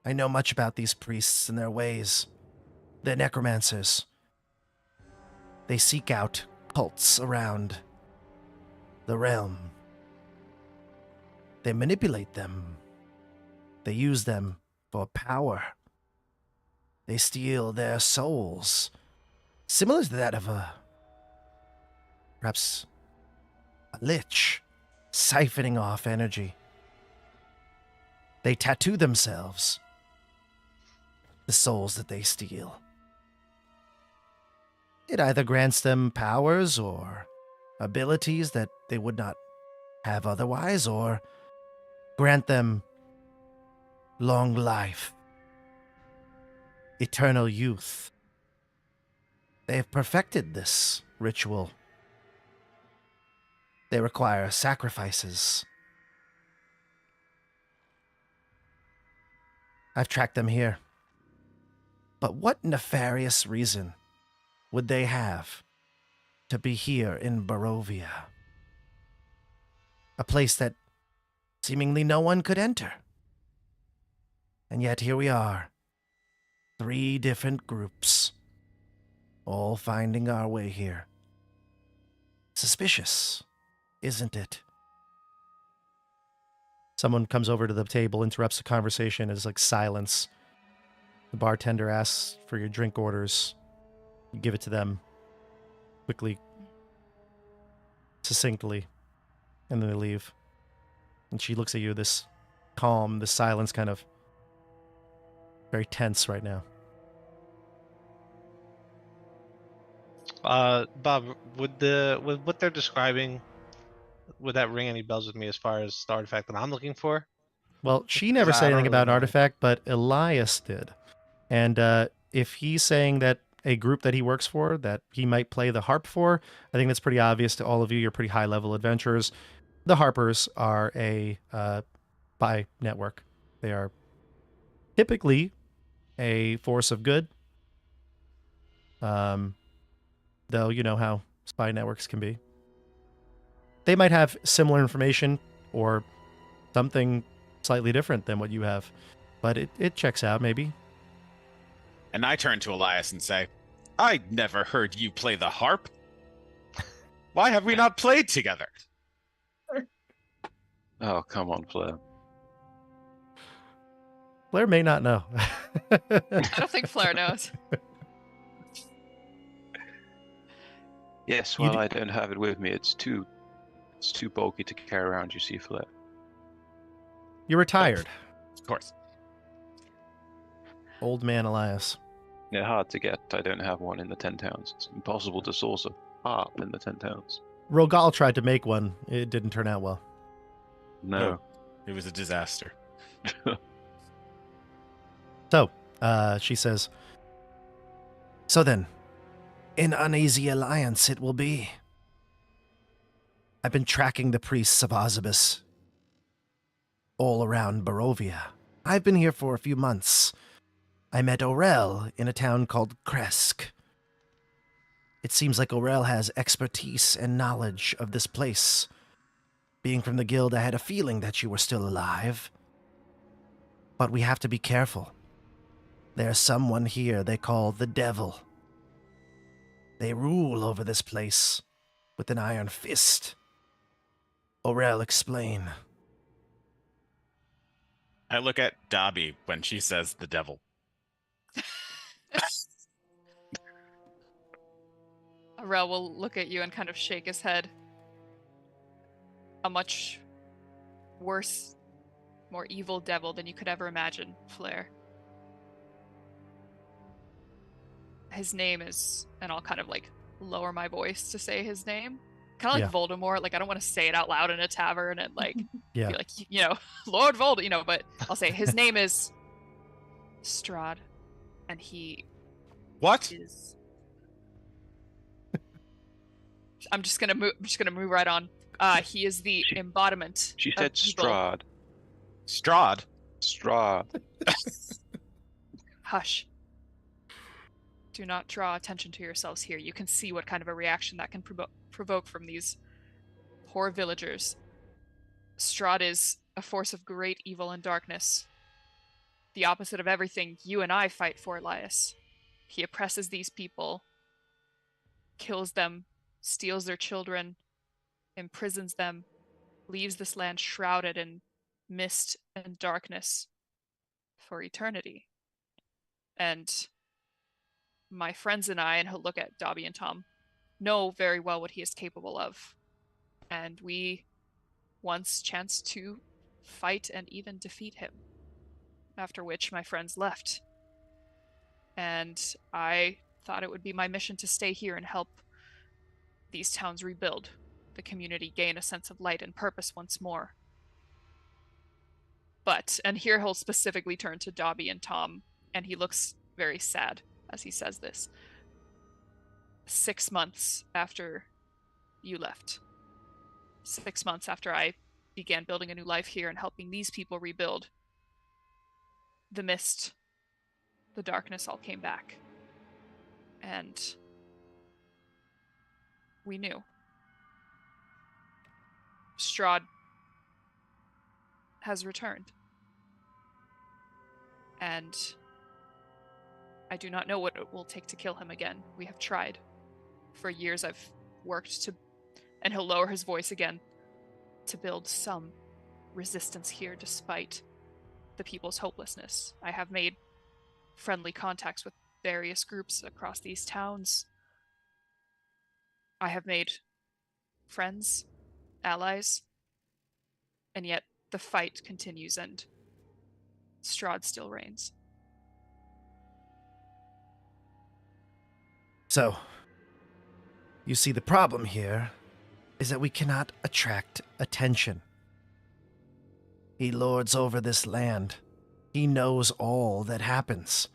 I know much about these priests and their ways. They're necromancers. They seek out cults around the realm. They manipulate them. They use them for power. They steal their souls, similar to that of perhaps a lich, siphoning off energy. They tattoo themselves the souls that they steal. It either grants them powers or abilities that they would not have otherwise, or grant them long life, eternal youth. They have perfected this ritual. They require sacrifices. I've tracked them here. But what nefarious reason would they have to be here in Barovia? A place that seemingly no one could enter. And yet here we are, 3 different groups, all finding our way here. Suspicious, isn't it? Someone comes over to the table, interrupts the conversation. There's like silence. The bartender asks for your drink orders. You give it to them quickly, succinctly, and then they leave. And she looks at you, this calm, this silence, kind of very tense right now. Bob, with what they're describing, would that ring any bells with me as far as the artifact that I'm looking for? Well, she never I said don't anything really about an know. artifact, but Elias did. And if he's saying that a group that he works for, that he might play the harp for, I think that's pretty obvious to all of you. You're pretty high-level adventurers. The Harpers are a spy network. They are typically a force of good. Though you know how spy networks can be. They might have similar information or something slightly different than what you have. But it checks out, maybe. And I turn to Elias and say, I never heard you play the harp. Why have we not played together? Oh, come on, Fleur. Blair may not know. I don't think Fleur knows. Yes, You well, d- I don't have it with me. It's too bulky to carry around, you see, Fleur. You're retired, Of course. old man Elias. They're hard to get. I don't have one in the 10 towns. It's impossible to source a harp in the 10 towns. Rogal tried to make one. It didn't turn out well. No. It was a disaster. So, she says, so then, an uneasy alliance it will be. I've been tracking the priests of Ozibus all around Barovia. I've been here for a few months. I met Orel in a town called Kresk. It seems like Orel has expertise and knowledge of this place. Being from the guild, I had a feeling that you were still alive. But we have to be careful. There's someone here they call the Devil. They rule over this place with an iron fist. Orel, explain. I look at Dobby when she says the devil. Arel will look at you and kind of shake his head. A much worse, more evil devil than you could ever imagine, Flair. His name is, and I'll kind of like lower my voice to say his name. Kind of like Voldemort. Like I don't want to say it out loud in a tavern and like be like, you know, Lord Voldemort, you know, but I'll say his name is Strahd, and he What? is. I'm just gonna move right on. He is the embodiment. She of said evil. Strahd. Strahd? Strahd. Hush. Do not draw attention to yourselves here. You can see what kind of a reaction that can provoke from these poor villagers. Strahd is a force of great evil and darkness. The opposite of everything you and I fight for, Elias. He oppresses these people, kills them, steals their children, imprisons them, leaves this land shrouded in mist and darkness for eternity. And my friends and I, and he'll look at Dobby and Tom, know very well what he is capable of. And we once chanced to fight and even defeat him. After which my friends left. and I thought it would be my mission to stay here and help these towns rebuild, the community gain a sense of light and purpose once more. But, and here he'll specifically turn to Dobby and Tom, and he looks very sad as he says this. 6 months after you left, 6 months after I began building a new life here and helping these people rebuild, the mist, the darkness all came back. And we knew. Strahd has returned. And I do not know what it will take to kill him again. We have tried. For years I've worked to, and he'll lower his voice again, to build some resistance here despite the people's hopelessness. I have made friendly contacts with various groups across these towns. I have made friends, allies, and yet the fight continues and Strahd still reigns. So, you see, the problem here is that we cannot attract attention. He lords over this land. He knows all that happens.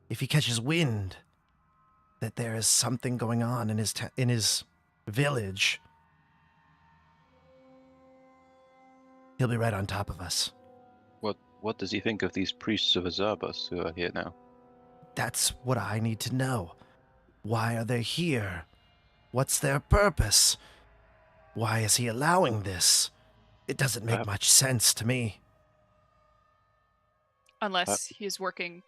If he catches wind that there is something going on in his village, he'll be right on top of us. What does he think of these priests of Azarbus who are here now? That's what I need to know. Why are they here? What's their purpose? Why is he allowing this? It doesn't make much sense to me. Unless he is working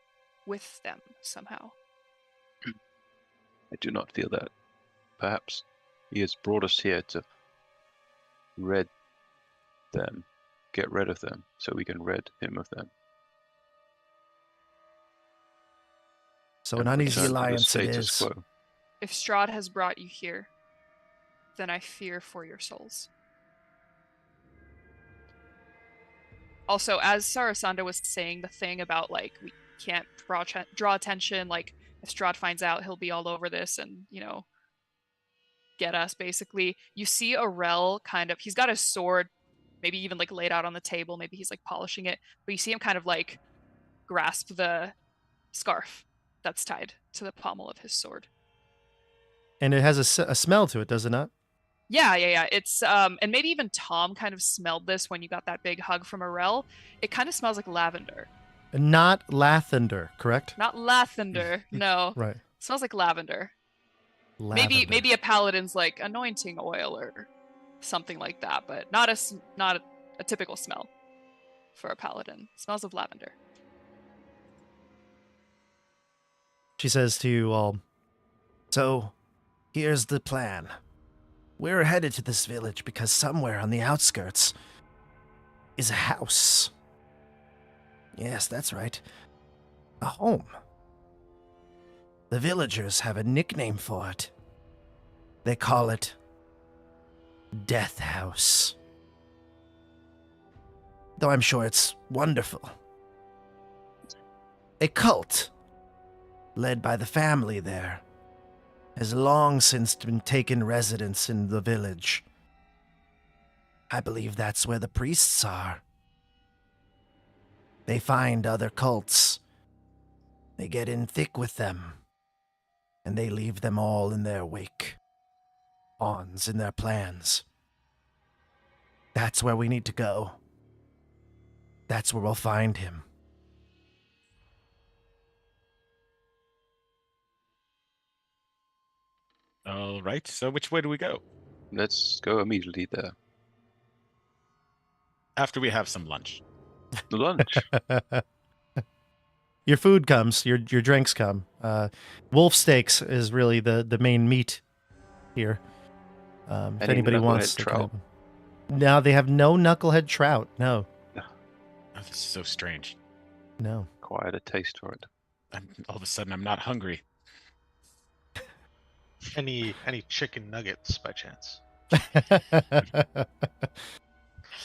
with them somehow. I do not feel that. Perhaps he has brought us here to rid them, get rid of them, so we can rid him of them. So an uneasy alliance it is. Quo. If Strahd has brought you here, then I fear for your souls. Also, as Sarasanda was saying the thing about, like, we can't draw attention, like, if Strahd finds out, he'll be all over this and, you know, get us, basically. You see Aurel kind of, he's got his sword, maybe even, like, laid out on the table, maybe he's, like, polishing it, but you see him kind of, like, grasp the scarf that's tied to the pommel of his sword. And it has a smell to it, does it not? Yeah. It's and maybe even Tom kind of smelled this when you got that big hug from Aurel. It kind of smells like lavender. Not lavender, correct? Not lavender, no. Right. It smells like lavender. Lavender. Maybe a paladin's like anointing oil or something like that, but not a typical smell for a paladin. It smells of lavender. She says to you all, So, here's the plan. We're headed to this village because somewhere on the outskirts is a house. Yes, that's right. A home. The villagers have a nickname for it. They call it Death House. Though I'm sure it's wonderful. A cult, led by the family there, has long since been taken residence in the village. I believe that's where the priests are. They find other cults. They get in thick with them, and they leave them all in their wake. Pawns in their plans. That's where we need to go. That's where we'll find him. All right. So which way do we go? Let's go immediately there. After we have some lunch. Lunch. your food comes, your drinks come. Wolf steaks is really the main meat here. If anybody wants to trout? No, they have no knucklehead trout. No. Oh, this is so strange. No. Acquired a taste for it. All of a sudden, I'm not hungry. Any chicken nuggets by chance?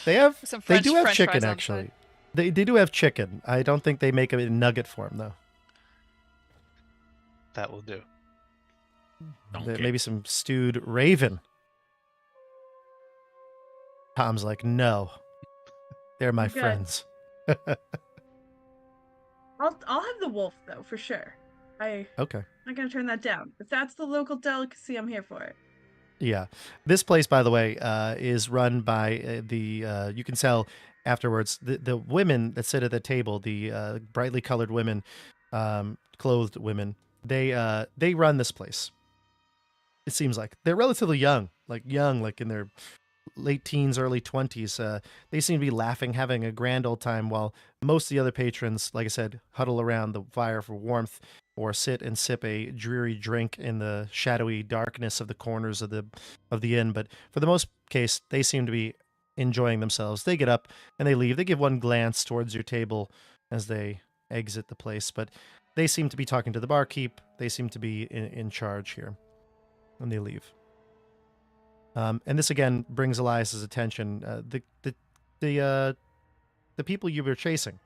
They do have French chicken fries on actually. side. They do have chicken. I don't think they make it in nugget form though. That will do. Okay. Maybe some stewed raven. Tom's like, no. They're my Okay. friends. I'll have the wolf though, for sure. I'm Okay. not gonna turn that down. If that's the local delicacy, I'm here for it. Yeah. This place, by the way, is run by you can tell afterwards, the women that sit at the table, the brightly colored women, clothed women, they run this place. It seems like they're relatively young, like in their late teens, early 20s. They seem to be laughing, having a grand old time, while most of the other patrons, like I said, huddle around the fire for warmth or sit and sip a dreary drink in the shadowy darkness of the corners of the inn. But for the most case, they seem to be enjoying themselves. They get up and they leave. They give one glance towards your table as they exit the place, but they seem to be talking to the barkeep. They seem to be in charge here, and they leave. And this again brings Elias's attention. The people you were chasing.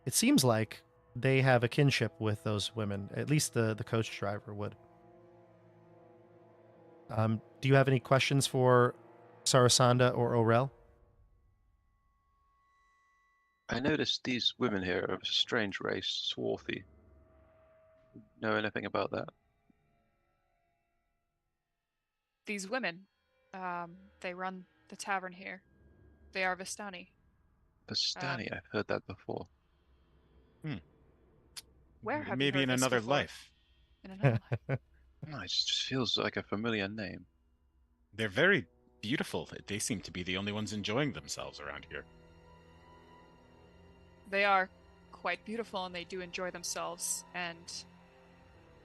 It seems like they have a kinship with those women. At least the coach driver would. Do you have any questions for Sarasanda or Orel? I noticed these women here are of a strange race, swarthy. Know anything about that? These women, they run the tavern here. They are Vistani. Bastani, I've heard that before. Where have you Maybe heard in this another before? life. In another life. No, it just feels like a familiar name. They're very beautiful. They seem to be the only ones enjoying themselves around here. They are quite beautiful and they do enjoy themselves, and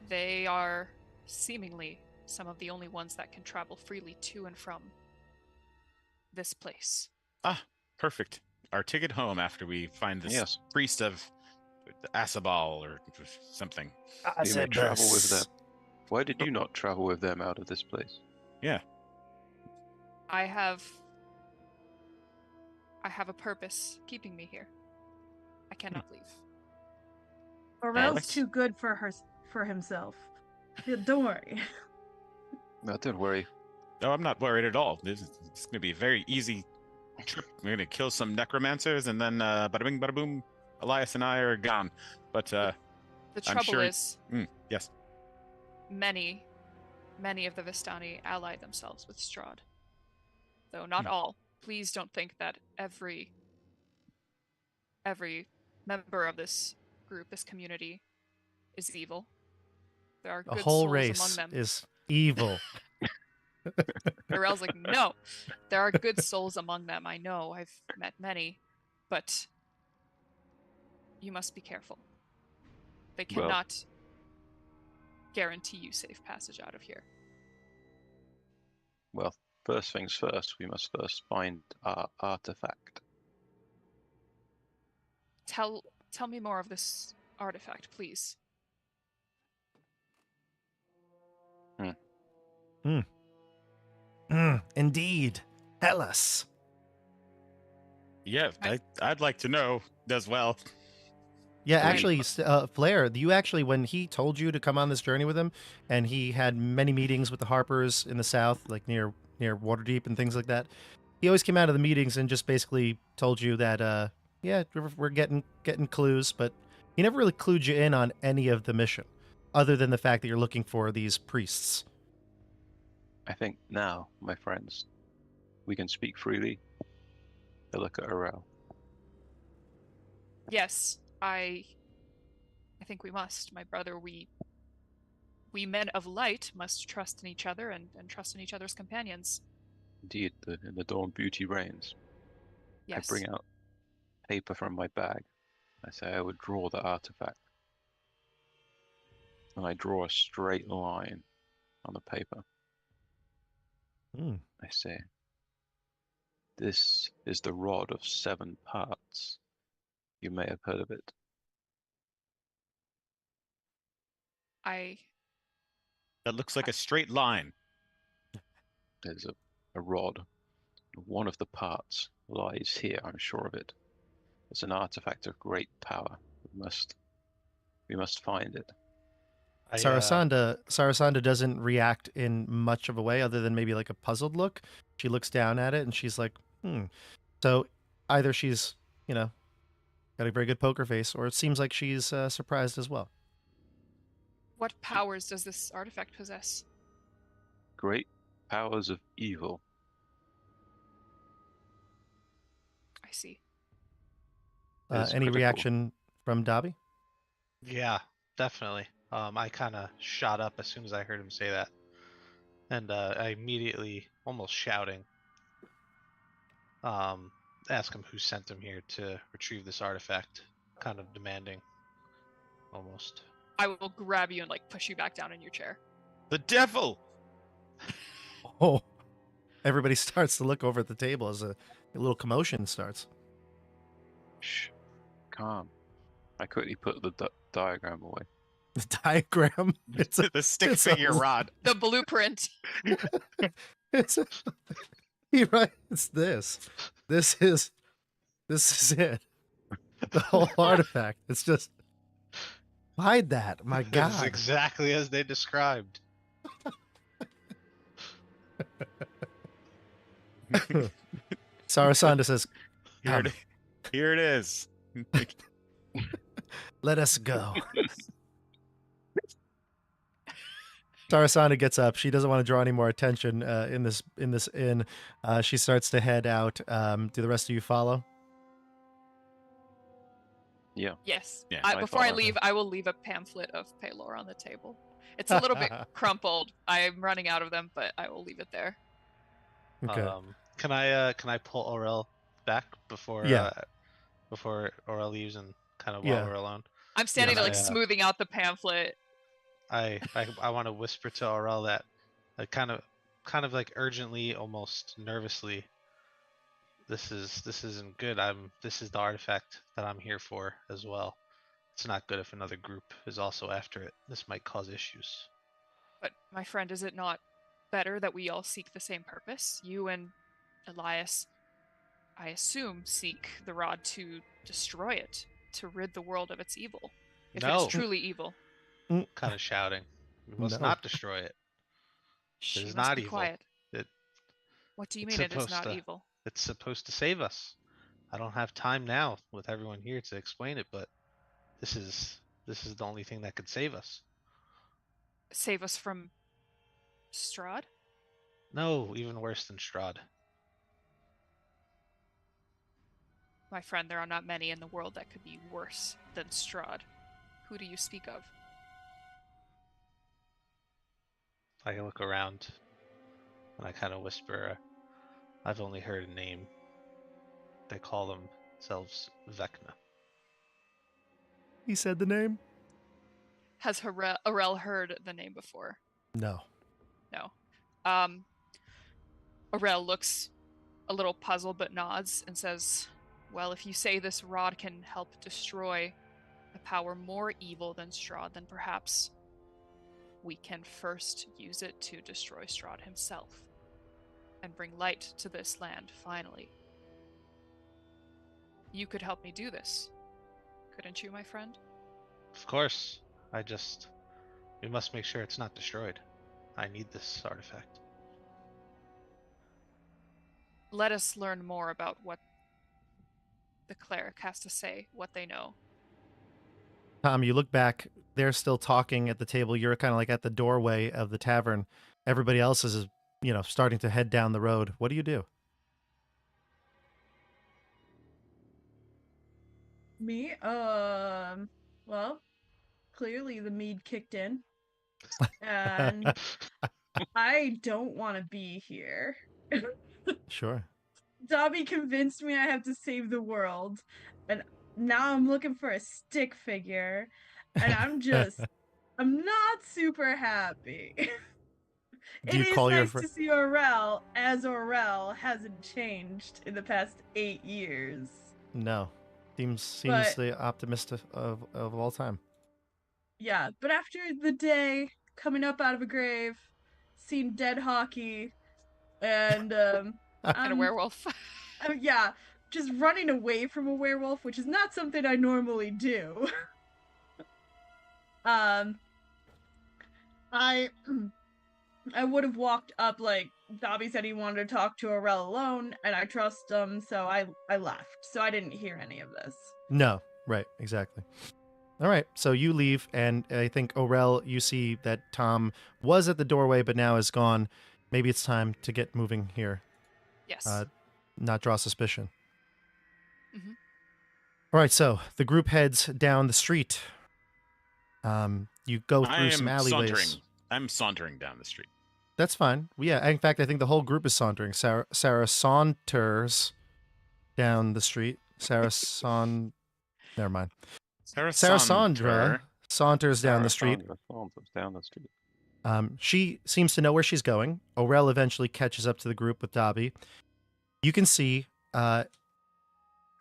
they are seemingly some of the only ones that can travel freely to and from this place. Ah, perfect. Our ticket home after we find this Yes. priest of Asabal or something. You may travel with them. Why did you not travel with them out of this place? Yeah. I have a purpose keeping me here. I cannot leave. Orel's Alex? too good for himself. Yeah, don't worry. No, don't worry. No, I'm not worried at all. It's going to be a very easy trip. We're going to kill some necromancers and then bada bing, bada boom, Elias and I are gone. But The I'm trouble sure is, yes. many of the Vistani allied themselves with Strahd. Though not all. Please don't think that every member of this group, this community, is evil. There are The good whole souls race among them. is evil. Orel's like, no, there are good souls among them. I know, I've met many, but you must be careful. They Well- cannot guarantee you safe passage out of here. Well, first things first, we must first find our artifact. Tell me more of this artifact, please. Indeed. Tell us. Yeah, I'd like to know as well. Yeah, Wait. actually, Flair, you actually, when he told you to come on this journey with him, and he had many meetings with the Harpers in the south, like near Waterdeep and things like that, he always came out of the meetings and just basically told you that, yeah, we're getting clues, but he never really clued you in on any of the mission, other than the fact that you're looking for these priests. I think now, my friends, we can speak freely. A look at Orel. Yes, I think we must. My brother, we men of light must trust in each other and trust in each other's companions. Indeed, in the dawn beauty reigns. Yes. I bring out paper from my bag. I say I would draw the artifact. And I draw a straight line on the paper. I say, this is the rod of 7 parts. You may have heard of it. That looks like a straight line. There's a rod. One of the parts lies here, I'm sure of it. It's an artifact of great power. We must find it. Sarasanda doesn't react in much of a way other than maybe like a puzzled look. She looks down at it and she's like, So either she's, got a very good poker face, or it seems like she's surprised as well. What powers does this artifact possess? Great powers of evil. I see. It's Any critical. reaction from Dobby? Yeah, definitely. I kind of shot up as soon as I heard him say that, and I immediately, almost shouting, ask him who sent him here to retrieve this artifact, kind of demanding, almost. I will grab you and like push you back down in your chair. The devil! Oh, everybody starts to look over at the table as a little commotion starts. Shh. Calm. I quickly put the diagram away. The diagram. It's The stick it's figure a- rod. The blueprint. You're right. It's this. This is it. The whole artifact. It's just hide that. My It's God. exactly as they described. Sarasanda says, Here it is. "Let us go." Sarasanda gets up. She doesn't want to draw any more attention in this inn. She starts to head out. Do the rest of you follow? Yeah. Yes. Yeah, I Before I follow. leave, I will leave a pamphlet of Paylor on the table. It's a little bit crumpled. I'm running out of them, but I will leave it there. Okay. Can I pull Aurel back before before Aurel leaves and kind of while Yeah. we're alone? I'm standing Yeah, there like I, smoothing out the pamphlet. I want to whisper to Aurel that, like, kind of like urgently, almost nervously. This isn't good. This is the artifact that I'm here for as well. It's not good if another group is also after it. This might cause issues. But my friend, is it not better that we all seek the same purpose? You and Elias, I assume, seek the rod to destroy it, to rid the world of its evil. If it No. is truly evil. Kind of shouting. We must No. not destroy it. Shh, It you is must not be evil. quiet. It- What do you it's mean it is supposed not to- evil? It's supposed to save us. I don't have time now with everyone here to explain it, but this is the only thing that could save us. Save us from Strahd? No, even worse than Strahd. My friend, there are not many in the world that could be worse than Strahd. Who do you speak of? I look around and I kind of whisper, I've only heard a name. They call themselves Vecna. He said the name? Has Aurel heard the name before? No. No. Aurel looks a little puzzled but nods and says, well, if you say this rod can help destroy a power more evil than Strahd, then perhaps we can first use it to destroy Strahd himself and bring light to this land finally. You could help me do this, couldn't you, my friend? Of course. We must make sure it's not destroyed. I need this artifact. Let us learn more about what the cleric has to say, what they know. Tom, you look back. They're still talking at the table. You're kind of like at the doorway of the tavern. Everybody else is, starting to head down the road. What do you do? Me? Well, clearly the mead kicked in. And I don't want to be here. Sure. Dobby convinced me I have to save the world. And now I'm looking for a stick figure. And I'm not super happy. Do you It is call your nice to see Aurel, as Aurel hasn't changed in the past 8 years. No. Seems But- the optimist of all time. Yeah, but after the day coming up out of a grave, seeing dead hockey, and And a werewolf. yeah, just running away from a werewolf, which is not something I normally do. I I would have walked up like Dobby said he wanted to talk to Aurel alone, and I trust him, so I left. So I didn't hear any of this. No, right, exactly. All right, so you leave, and I think, Aurel, you see that Tom was at the doorway but now is gone. Maybe it's time to get moving here, Yes. not draw suspicion. Mhm. All right, so the group heads down the street. You go through some alleyways. I'm sauntering down the street. That's fine. Yeah, in fact, I think the whole group is sauntering. Sarah saunters down the street. Never mind. Sarah Sandra saunters down the street. Down the street. She seems to know where she's going. Aurel eventually catches up to the group with Dobby. You can see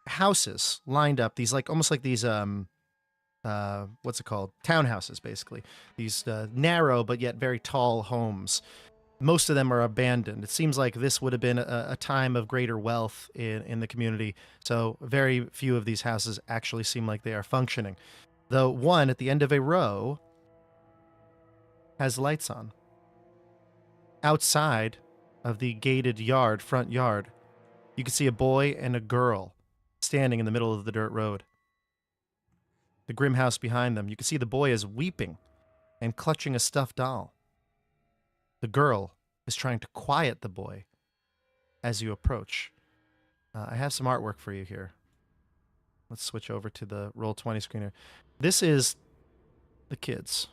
houses lined up. These almost like these what's it called? Townhouses, basically. These narrow but yet very tall homes. Most of them are abandoned. It seems like this would have been a time of greater wealth in the community. So very few of these houses actually seem like they are functioning. Though one at the end of a row has lights on. Outside of the gated front yard, you can see a boy and a girl standing in the middle of the dirt road. The grim house behind them, you can see the boy is weeping and clutching a stuffed doll. The girl is trying to quiet the boy as you approach. I have some artwork for you here. Let's switch over to the Roll20 screener. This is the kids.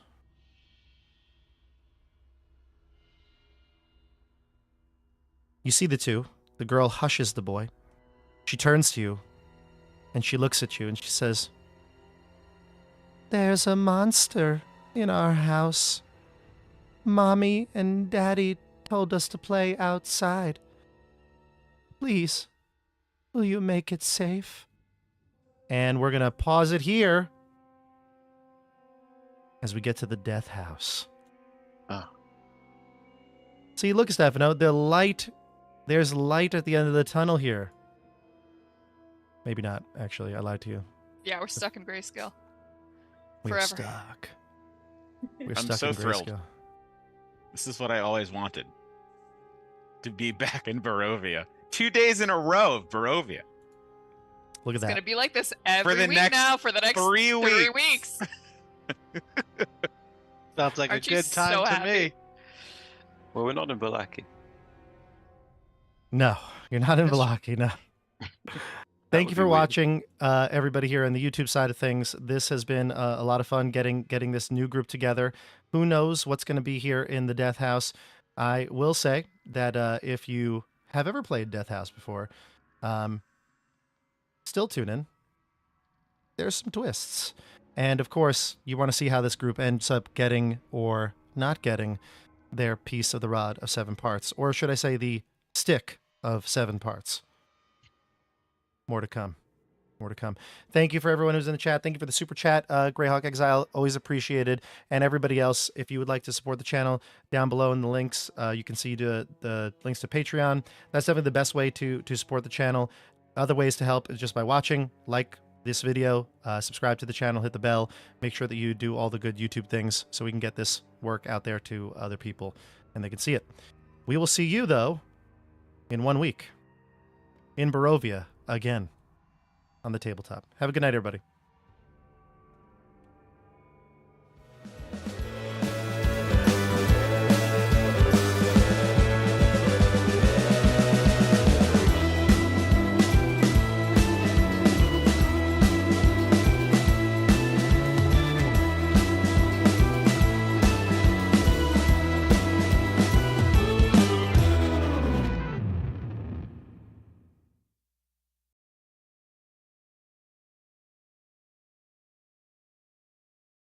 You see the two. The girl hushes the boy. She turns to you, and she looks at you, and she says, "There's a monster in our house. Mommy and Daddy told us to play outside. Please, will you make it safe?" And we're going to pause it here as we get to the death house. Ah. See, look, Stefano, there's light at the end of the tunnel here. Maybe not, actually. I lied to you. Yeah, we're stuck in grayscale. We're Forever. stuck. We're I'm stuck so in thrilled. grayscale. This is what I always wanted. To be back in Barovia. 2 days in a row of Barovia. Look at It's that. going to be like this every the week next now for the next 3 3 weeks. weeks. Sounds like Aren't a you good time so to happy? me. Well, we're not in Valaki. No, you're not in Yes. Valaki, no. Thank you for watching, everybody here on the YouTube side of things. This has been a lot of fun getting this new group together. Who knows what's going to be here in the Death House? I will say that if you have ever played Death House before, still tune in. There's some twists. And of course, you want to see how this group ends up getting or not getting their piece of the rod of 7 parts. Or should I say the stick of 7 parts. More to come. More to come. Thank you for everyone who's in the chat. Thank you for the super chat. Greyhawk Exile, always appreciated. And everybody else, if you would like to support the channel, down below in the links, you can see the links to Patreon. That's definitely the best way to support the channel. Other ways to help is just by watching, like this video, subscribe to the channel, hit the bell, make sure that you do all the good YouTube things so we can get this work out there to other people and they can see it. We will see you, though, in 1 week in Barovia again on the tabletop. Have a good night, everybody.